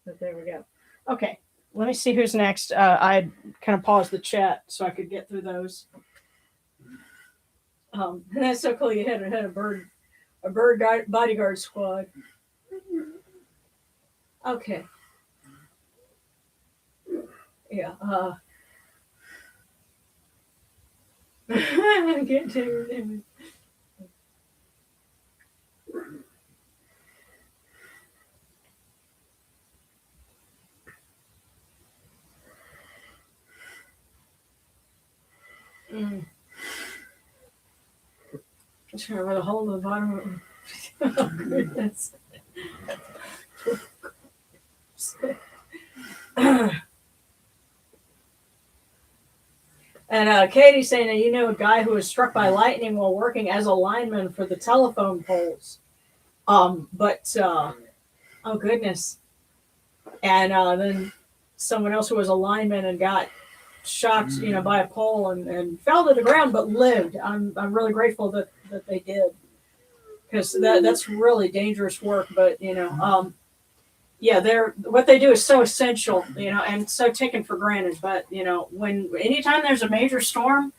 But there we go. Okay, let me see who's next. I kind of paused the chat so I could get through those. And that's so cool. You had a bodyguard squad. Okay. Yeah. I can't tell your name. Just trying to remember the hole in the bottom of it. Oh, goodness. And Katie's saying that you know a guy who was struck by lightning while working as a lineman for the telephone poles. Oh goodness. And then someone else who was a lineman and got shot, by a pole and fell to the ground but lived. I'm really grateful that they did, because that's really dangerous work. But yeah, they're what they do is so essential, and so taken for granted. But anytime there's a major storm,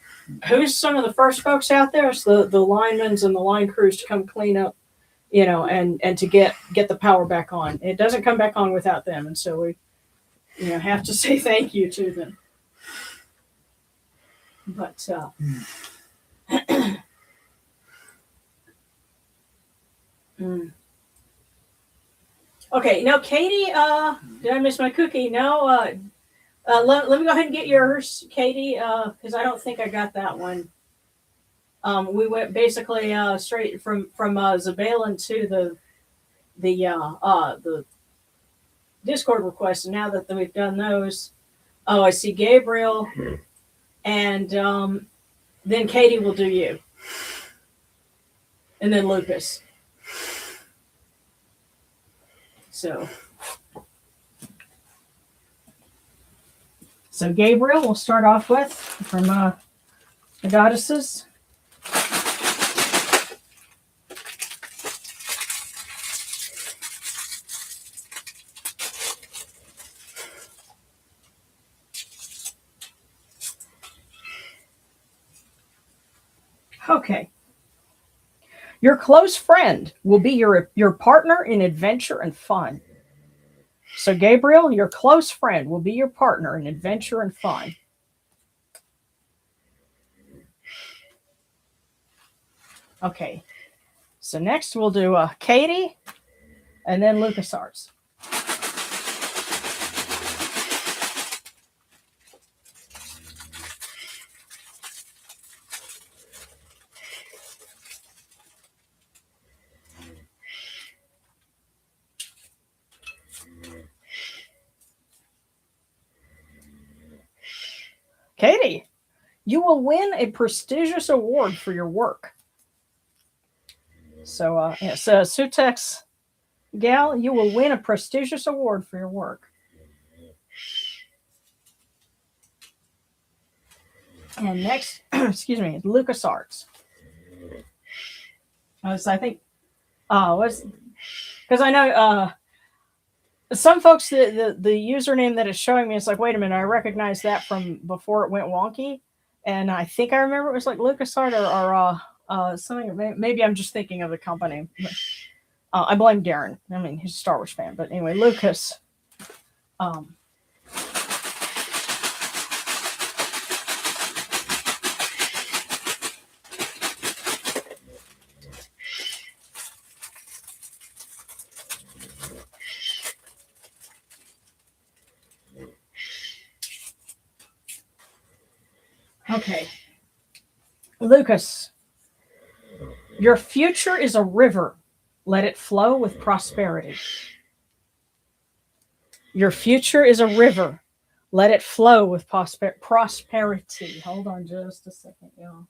who's some of the first folks out there? It's the linemen and the line crews to come clean up, and to get the power back on. It doesn't come back on without them, and so we have to say thank you to them. But okay, now Katie, did I miss my cookie? No. Let me go ahead and get yours, Katie, because I don't think I got that one. We went basically straight from Zabalin to the Discord request, and now that we've done those, I see Gabriel, and then Katie will do you, and then Lucas. So Gabriel, we'll start off with from the goddesses. Okay. Your close friend will be your partner in adventure and fun. So Gabriel, your close friend will be your partner in adventure and fun. Okay. So next we'll do Katie and then LucasArts. Katie, you will win a prestigious award for your work. So, Sutex gal, you will win a prestigious award for your work. And next, excuse me, LucasArts. I think, because I know some folks, the username that it's showing me, it's like, wait a minute, I recognize that from before it went wonky. And I think I remember it was like LucasArts or something. Maybe I'm just thinking of the company. I blame Darren. I mean, he's a Star Wars fan. But anyway, Lucas. Okay. Lucas, your future is a river. Let it flow with prosperity. Your future is a river. Let it flow with prosperity. Hold on just a second, y'all.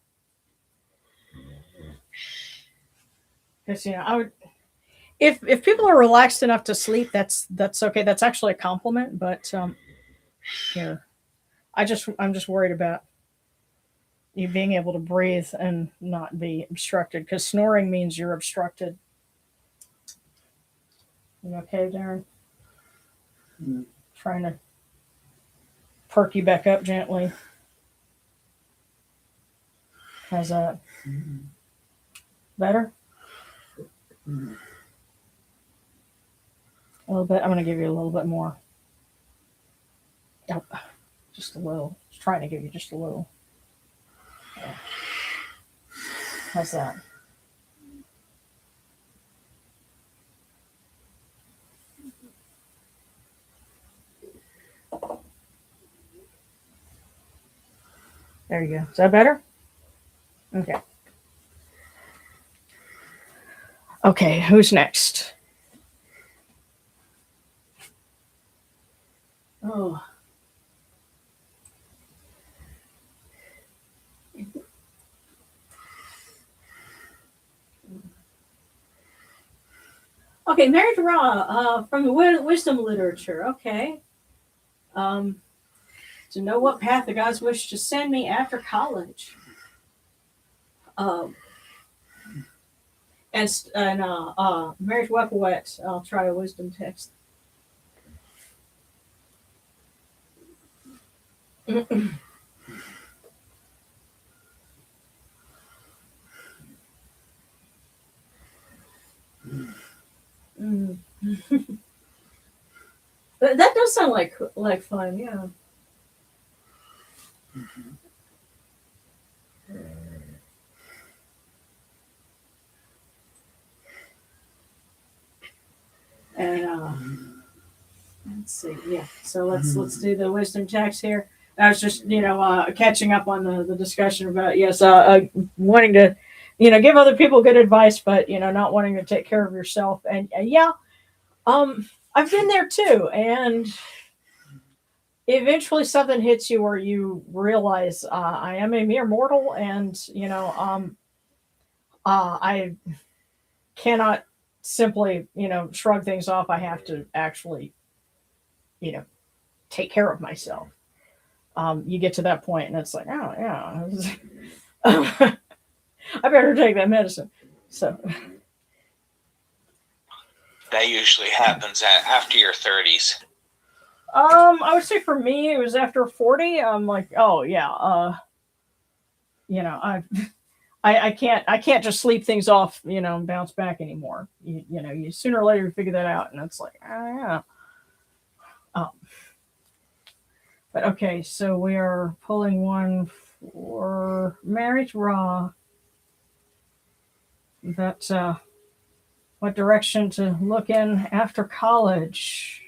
Because I would, if people are relaxed enough to sleep, that's okay. That's actually a compliment. But here, I'm just worried about you being able to breathe and not be obstructed, because snoring means you're obstructed. You okay, Darren? Trying to perk you back up gently. How's that? Better? A little bit. I'm going to give you a little bit more. Yep. Just a little. Just trying to give you just a little. Yeah. How's that? There you go. Is that better? Okay. Okay, who's next? Oh. Okay, Married Ra, from the wisdom literature. Okay. To know what path the gods wish to send me after college. And Marriage Wet, I'll try a wisdom text. Mm. That does sound like fun, yeah. And let's see, yeah. So let's do the wisdom text here. I was just catching up on the discussion about wanting to give other people good advice, but not wanting to take care of yourself. And I've been there too, and eventually something hits you where you realize I am a mere mortal, and I cannot simply shrug things off. I have to actually take care of myself. You get to that point and it's like, oh yeah, I better take that medicine. So that usually happens after your 30s. I would say for me it was after 40. I'm like, oh yeah, I can't just sleep things off, and bounce back anymore. You sooner or later you figure that out, and it's like, oh yeah. But okay, so we are pulling one for Marriage Raw. That what direction to look in after college.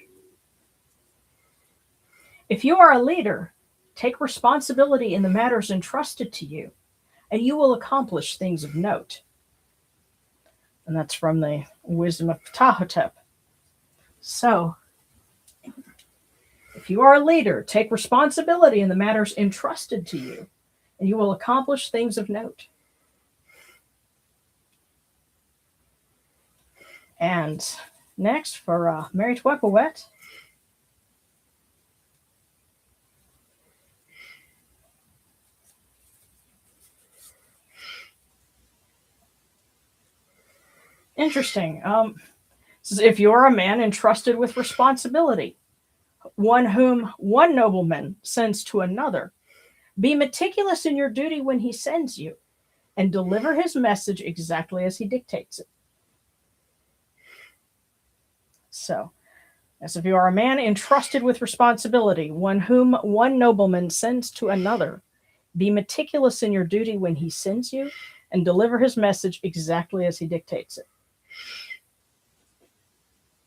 If you are a leader, take responsibility in the matters entrusted to you, and you will accomplish things of note. And that's from the Wisdom of Ptahhotep. So, if you are a leader, take responsibility in the matters entrusted to you, and you will accomplish things of note. And next for Mary Twepawet. Interesting. If you're a man entrusted with responsibility, one whom one nobleman sends to another, be meticulous in your duty when he sends you, and deliver his message exactly as he dictates it. So, as if you are a man entrusted with responsibility, one whom one nobleman sends to another, be meticulous in your duty when he sends you, and deliver his message exactly as he dictates it.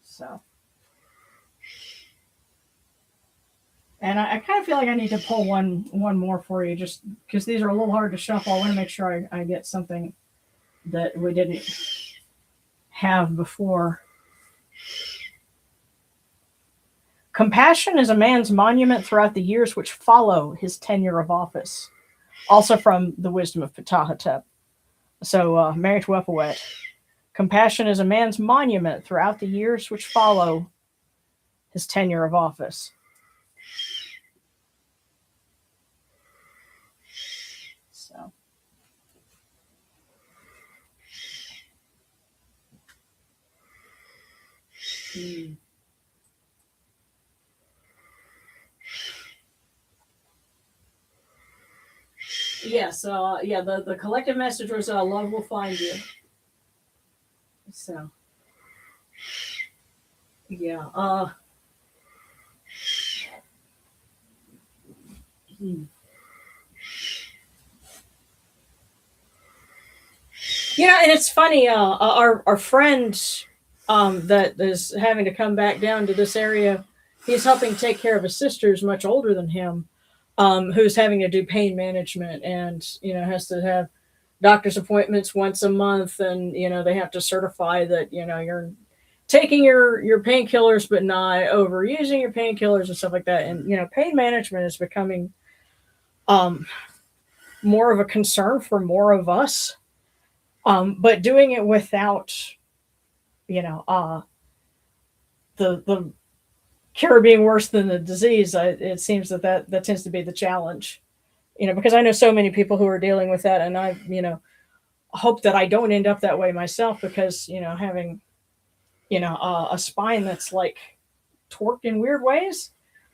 So, and I kind of feel like I need to pull one more for you, just because these are a little hard to shuffle. I want to make sure I get something that we didn't have before. Compassion is a man's monument throughout the years which follow his tenure of office. Also from the Wisdom of Ptahhotep. So, Mary Twepawet. Compassion is a man's monument throughout the years which follow his tenure of office. So. Yes, yeah, the collective message was love will find you. So, yeah. Hmm. And it's funny. Our friend that is having to come back down to this area, he's helping take care of his sister who's much older than him, who's having to do pain management and has to have doctor's appointments once a month, and they have to certify that you're taking your painkillers but not overusing your painkillers and stuff like that. And pain management is becoming more of a concern for more of us, but doing it without the cure being worse than the disease. It seems that tends to be the challenge, because I know so many people who are dealing with that, and I hope that I don't end up that way myself, because having a spine that's like torqued in weird ways,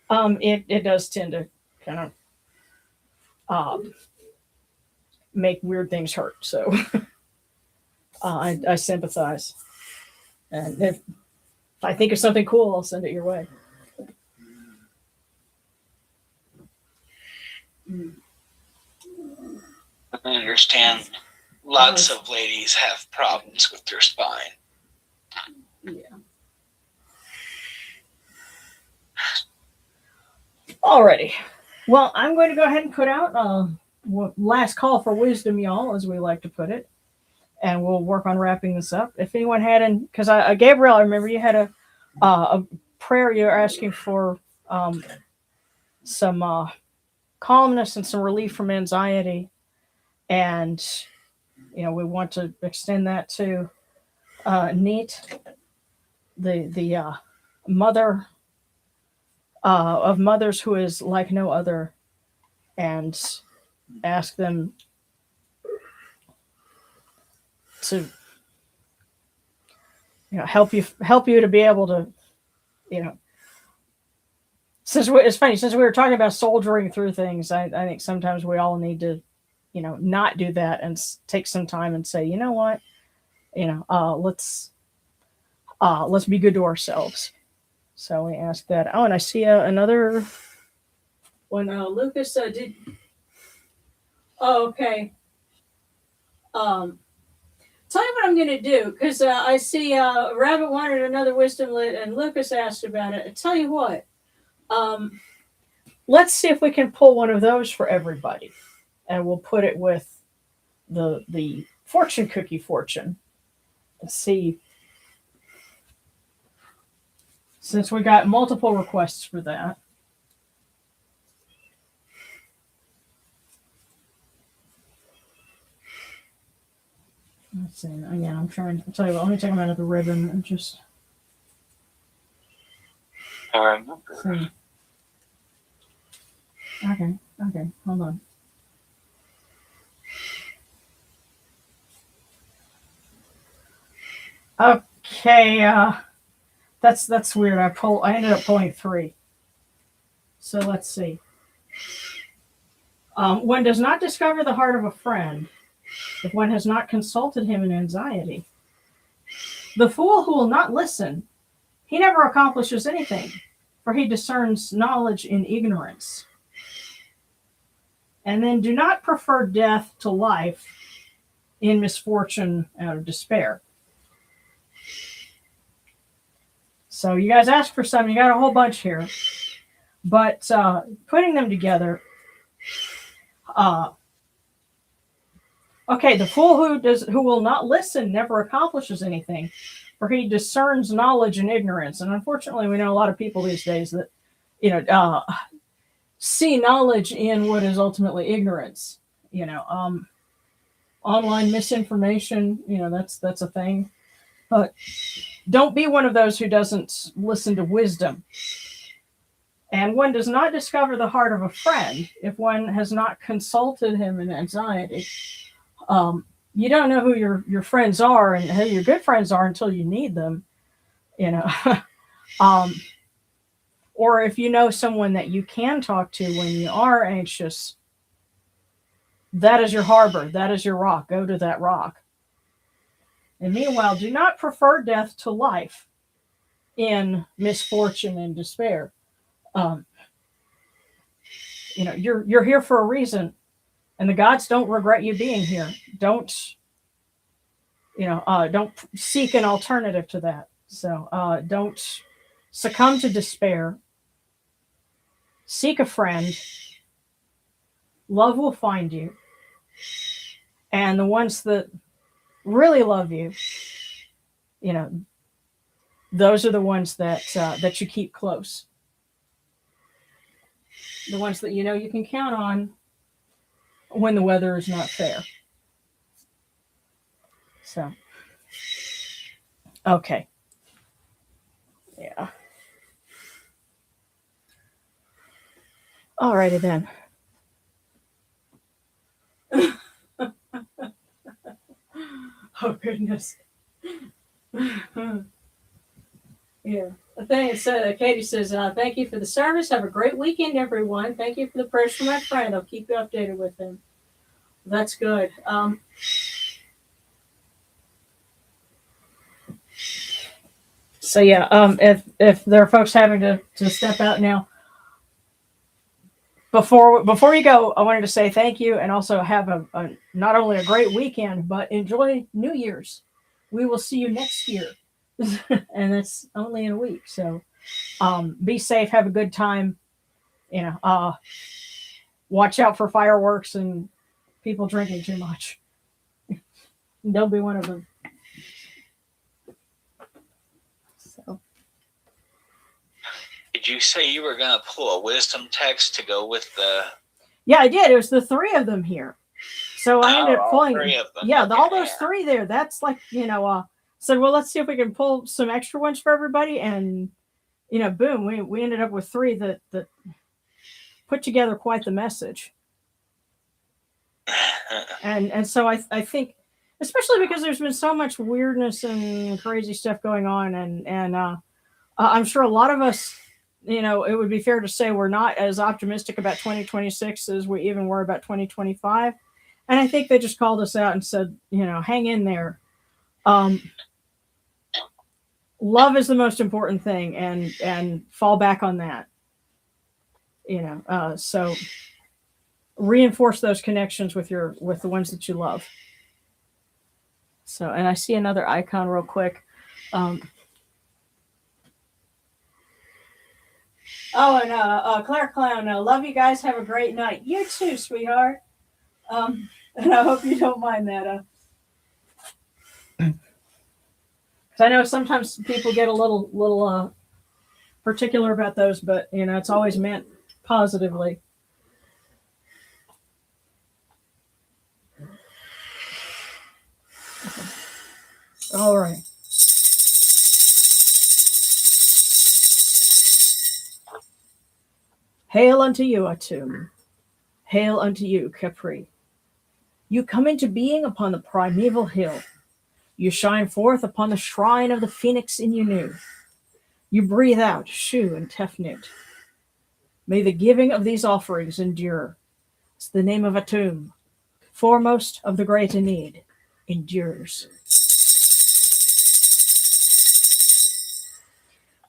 it does tend to kind of make weird things hurt. So I sympathize, and if I think of something cool, I'll send it your way. I understand lots of ladies have problems with their spine. Yeah. Alrighty. Well, I'm going to go ahead and put out last call for wisdom, y'all, as we like to put it, and we'll work on wrapping this up. If anyone had because Gabrielle, I remember you had a prayer you're asking for some calmness and some relief from anxiety, and we want to extend that to Neith, the mother of mothers who is like no other, and ask them to help you to be able to it's funny, since we were talking about soldiering through things, I think sometimes we all need to not do that and take some time and say, what, let's be good to ourselves. So we ask that. Oh, and I see another when Lucas did. Oh, okay. Tell you what I'm going to do, because I see Rabbit wanted another wisdom lit, and Lucas asked about it. I tell you what, let's see if we can pull one of those for everybody, and we'll put it with the fortune cookie fortune. Let's see, since we got multiple requests for that. Let's see. Again, I'm trying to tell you what. Let me take them out of the ribbon and just. I remember. See. Okay. Hold on. Okay. That's weird. I ended up pulling 3. So let's see. One does not discover the heart of a friend if one has not consulted him in anxiety. The fool who will not listen, he never accomplishes anything, for he discerns knowledge in ignorance. And then do not prefer death to life in misfortune out of despair. So you guys asked for some. You got a whole bunch here. But putting them together, okay, the fool who will not listen never accomplishes anything, for he discerns knowledge in ignorance. And unfortunately, we know a lot of people these days that see knowledge in what is ultimately ignorance. Online misinformation, that's a thing. But don't be one of those who doesn't listen to wisdom. And one does not discover the heart of a friend if one has not consulted him in anxiety. You don't know who your friends are and who your good friends are until you need them, or if you know someone that you can talk to when you are anxious, That is your harbor. That is your rock. Go to that rock. And meanwhile, do not prefer death to life in misfortune and despair. Um, you're here for a reason, and the gods don't regret you being here. Don't seek an alternative to that. So don't succumb to despair. Seek a friend. Love will find you. And the ones that really love you, those are the ones that you keep close. The ones that you can count on when the weather is not fair. So, okay. Yeah. Alrighty then. Oh goodness. Yeah. The thing is, Katie says, thank you for the service. Have a great weekend, everyone. Thank you for the prayers for my friend. I'll keep you updated with him. That's good. So yeah, if there are folks having to step out now, before you go, I wanted to say thank you and also have a not only a great weekend, but enjoy New Year's. We will see you next year. And it's only in a week. So be safe, have a good time. Watch out for fireworks and people drinking too much. Don't be one of them. So Did you say you were going to pull a wisdom text to go with the... Yeah, I did. It was the three of them here. So I ended up pulling. Three of them. Yeah, Okay, all those three there. That's like, so well, let's see if we can pull some extra ones for everybody. And, boom, we ended up with three that put together quite the message. And so I think, especially because there's been so much weirdness and crazy stuff going on. And I'm sure a lot of us, it would be fair to say we're not as optimistic about 2026 as we even were about 2025. And I think they just called us out and said, hang in there. Love is the most important thing, and fall back on that. So reinforce those connections with the ones that you love. So, and I see another icon real quick. Claire Clown, love you guys. Have a great night. You too, sweetheart. And I hope you don't mind that. Because I know sometimes people get a little particular about those, but it's always meant positively. All right. Hail unto you, Atum. Hail unto you, Capri. You come into being upon the primeval hill. You shine forth upon the shrine of the phoenix in Unu. You breathe out Shu and Tefnut. May the giving of these offerings endure. It's the name of Atum, foremost of the great in need, endures.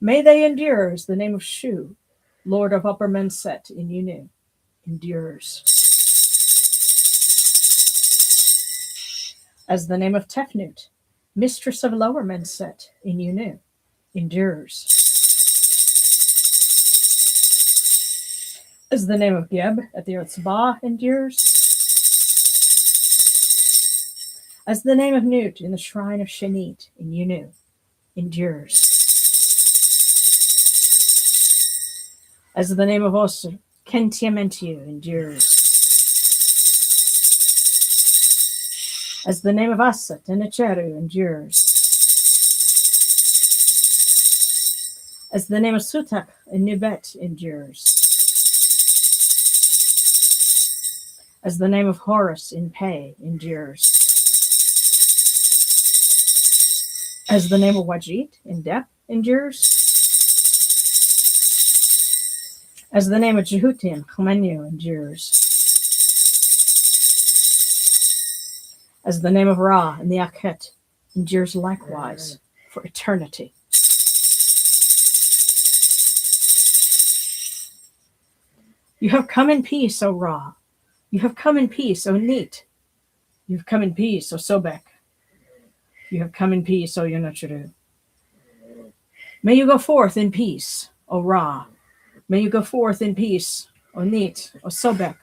May they endure as the name of Shu, Lord of Upper Menset in Unu, endures. As the name of Tefnut, Mistress of Lower Menset in Unu, endures. As the name of Geb at the Earth's Ba endures. As the name of Nut in the Shrine of Shenit in Unu, endures. As the name of Osir, Kentiamentiu endures. As the name of Asat and Echeru endures. As the name of Sutak and Nubet endures. As the name of Horus in Pei endures. As the name of Wajit in Dep endures. As the name of Jehuti in Chmenu endures. as the name of Ra and the Akhet endures likewise for eternity. You have come in peace, O Ra. You have come in peace, O Neith. You have come in peace, O Sobek. You have come in peace, O Yonachuru. May you go forth in peace, O Ra. May you go forth in peace, O Neith, O Sobek,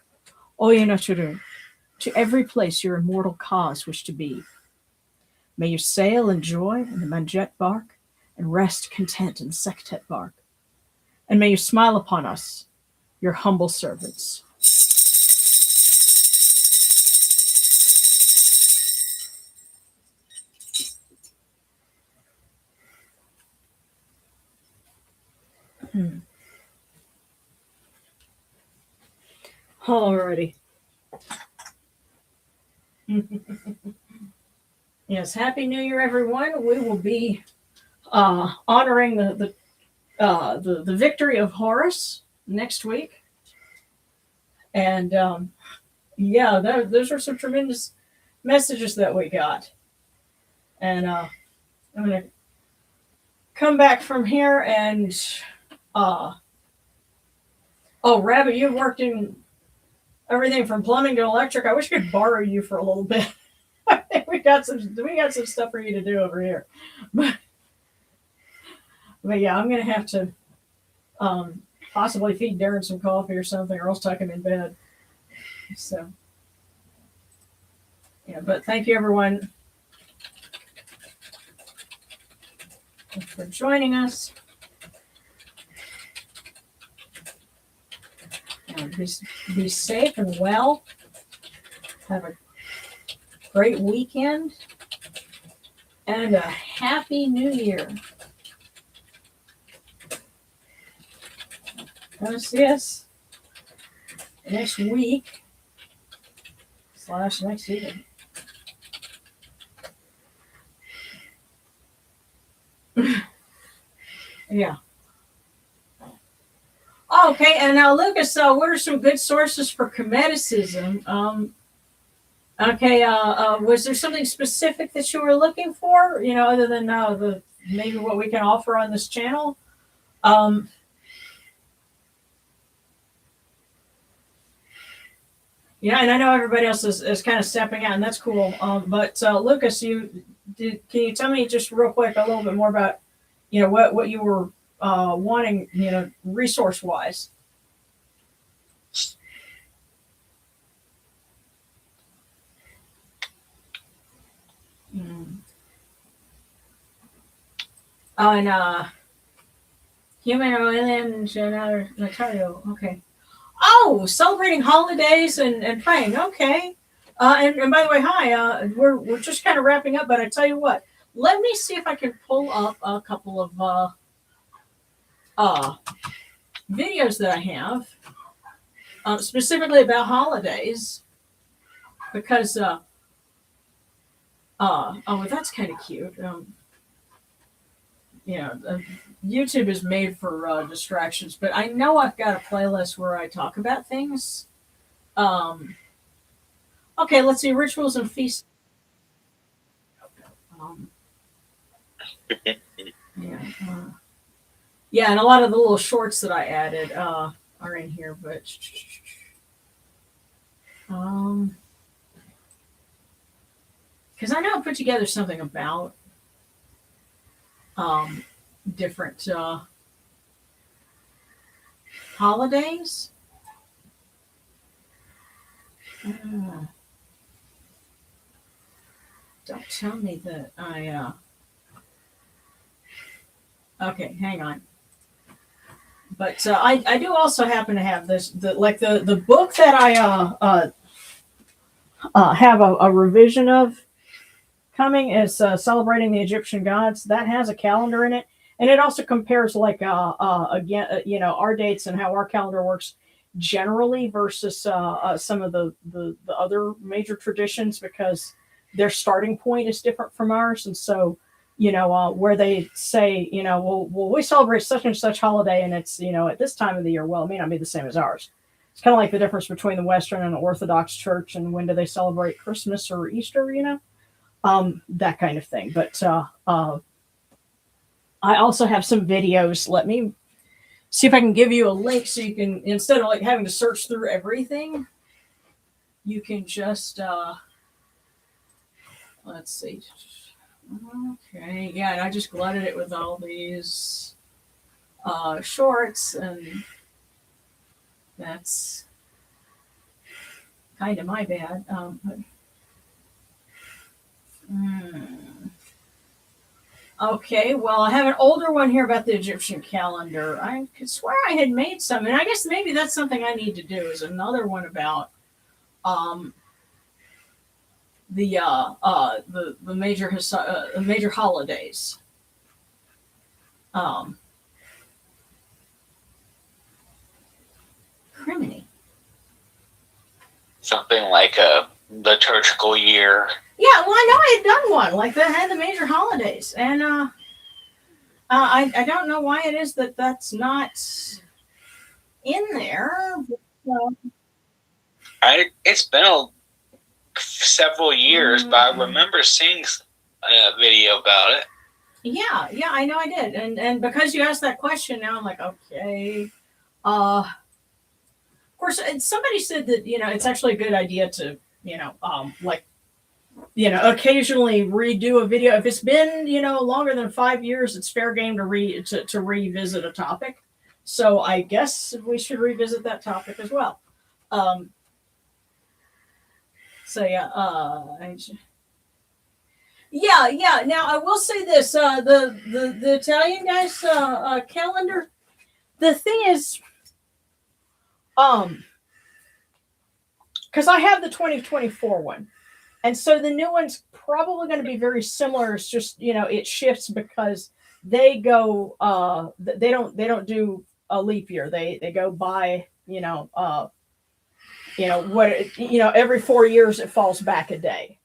O Yonachuru, to every place your immortal cause wish to be. May you sail in joy in the Manjet bark and rest content in the Sektet bark. And may you smile upon us, your humble servants. Alrighty. Yes, Happy New Year, everyone. We will be honoring the victory of Horus next week, and those are some tremendous messages that we got. And I'm gonna come back from here and Rabbit, you've worked in everything from plumbing to electric. I wish I could borrow you for a little bit. we got some stuff for you to do over here. But yeah, I'm gonna have to possibly feed Darren some coffee or something, or else tuck him in bed. So yeah, but thank you everyone for joining us. Be safe and well. Have a great weekend and a happy new year. Come see us next week / next year. Yeah. Okay, and now Lucas, what are some good sources for Kemeticism? Was there something specific that you were looking for? Other than maybe what we can offer on this channel. Yeah, and I know everybody else is kind of stepping out, and that's cool. But Lucas, can you tell me just real quick a little bit more about what you were wanting, resource wise? And Human Williams and Natario. Okay. Oh, celebrating holidays and praying. Okay. And by the way, hi. We're just kind of wrapping up, but I tell you what. Let me see if I can pull up a couple of videos that I have specifically about holidays, because that's kind of cute. YouTube is made for distractions, but I know I've got a playlist where I talk about things. Okay, let's see, rituals and feasts. And a lot of the little shorts that I added are in here, but because I know I put together something about different holidays. Don't tell me that I okay, hang on. But I do also happen to have the book that I have a revision of coming is Celebrating the Egyptian Gods. That has a calendar in it, and it also compares again our dates and how our calendar works generally versus some of the other major traditions, because their starting point is different from ours. And so where they say well we celebrate such and such holiday, and it's at this time of the year, well, it may not be the same as ours. It's kind of like the difference between the Western and the Orthodox Church, and when do they celebrate Christmas or Easter, that kind of thing. But I also have some videos. Let me see if I can give you a link so you can, instead of like having to search through everything, you can just, let's see. Okay, yeah, and I just glutted it with all these shorts, and that's kind of my bad. Okay, well, I have an older one here about the Egyptian calendar. I could swear I had made some, and I guess maybe that's something I need to do. Is another one about the major holidays. Criminy. Something like a liturgical year. Yeah, well, I know I had done one like that had the major holidays, and I don't know why it is that that's not in there. It's been several years, but I remember seeing a video about it. Yeah, I know I did, and because you asked that question, now I'm like, okay. Of course, somebody said that it's actually a good idea to occasionally redo a video. If it's been longer than 5 years, it's fair game to revisit a topic. So I guess we should revisit that topic as well. Yeah. Now I will say this: the Italian guys' calendar. The thing is, because I have the 2024 one, and so the new one's probably going to be very similar. It's just it shifts because they go they don't do a leap year. They go by every 4 years it falls back a day.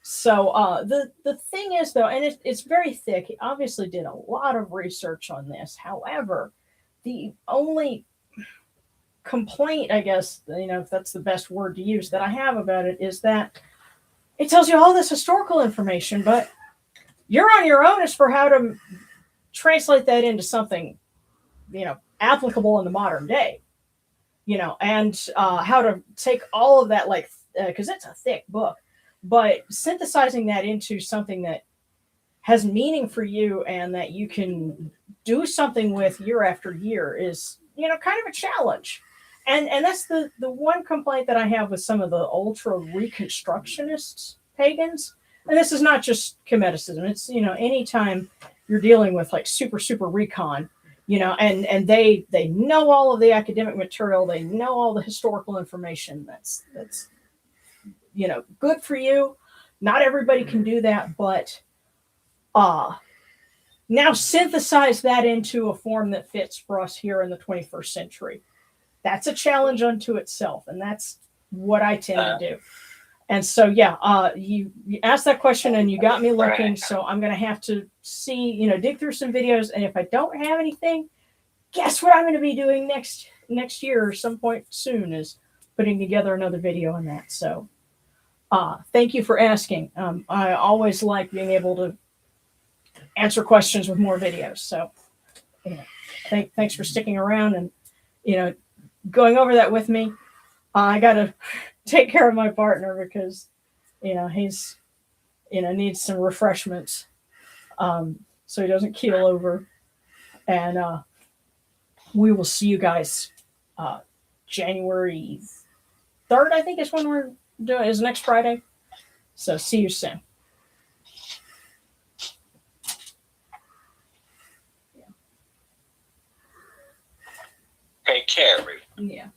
So the thing is though, and it's very thick. He obviously did a lot of research on this. However, the only complaint, I guess, if that's the best word to use, that I have about it is that it tells you all this historical information, but you're on your own as for how to translate that into something, applicable in the modern day, and how to take all of that, because it's a thick book, but synthesizing that into something that has meaning for you and that you can do something with year after year is, kind of a challenge. And that's the one complaint that I have with some of the ultra reconstructionist pagans. And this is not just Kemeticism. It's, anytime you're dealing with like super recon, and they know all of the academic material, they know all the historical information that's good for you. Not everybody can do that, but now synthesize that into a form that fits for us here in the 21st century. That's a challenge unto itself, and that's what I tend to do. And so, you asked that question and you got me looking. Right. So I'm going to have to see, dig through some videos. And if I don't have anything, guess what I'm going to be doing next year or some point soon is putting together another video on that. So thank you for asking. I always like being able to answer questions with more videos. So thanks for sticking around and, going over that with me. I got to take care of my partner because, he's, needs some refreshments. So he doesn't keel over. And we will see you guys January 3rd, I think is when we're doing, is next Friday. So see you soon. Take care. Yeah.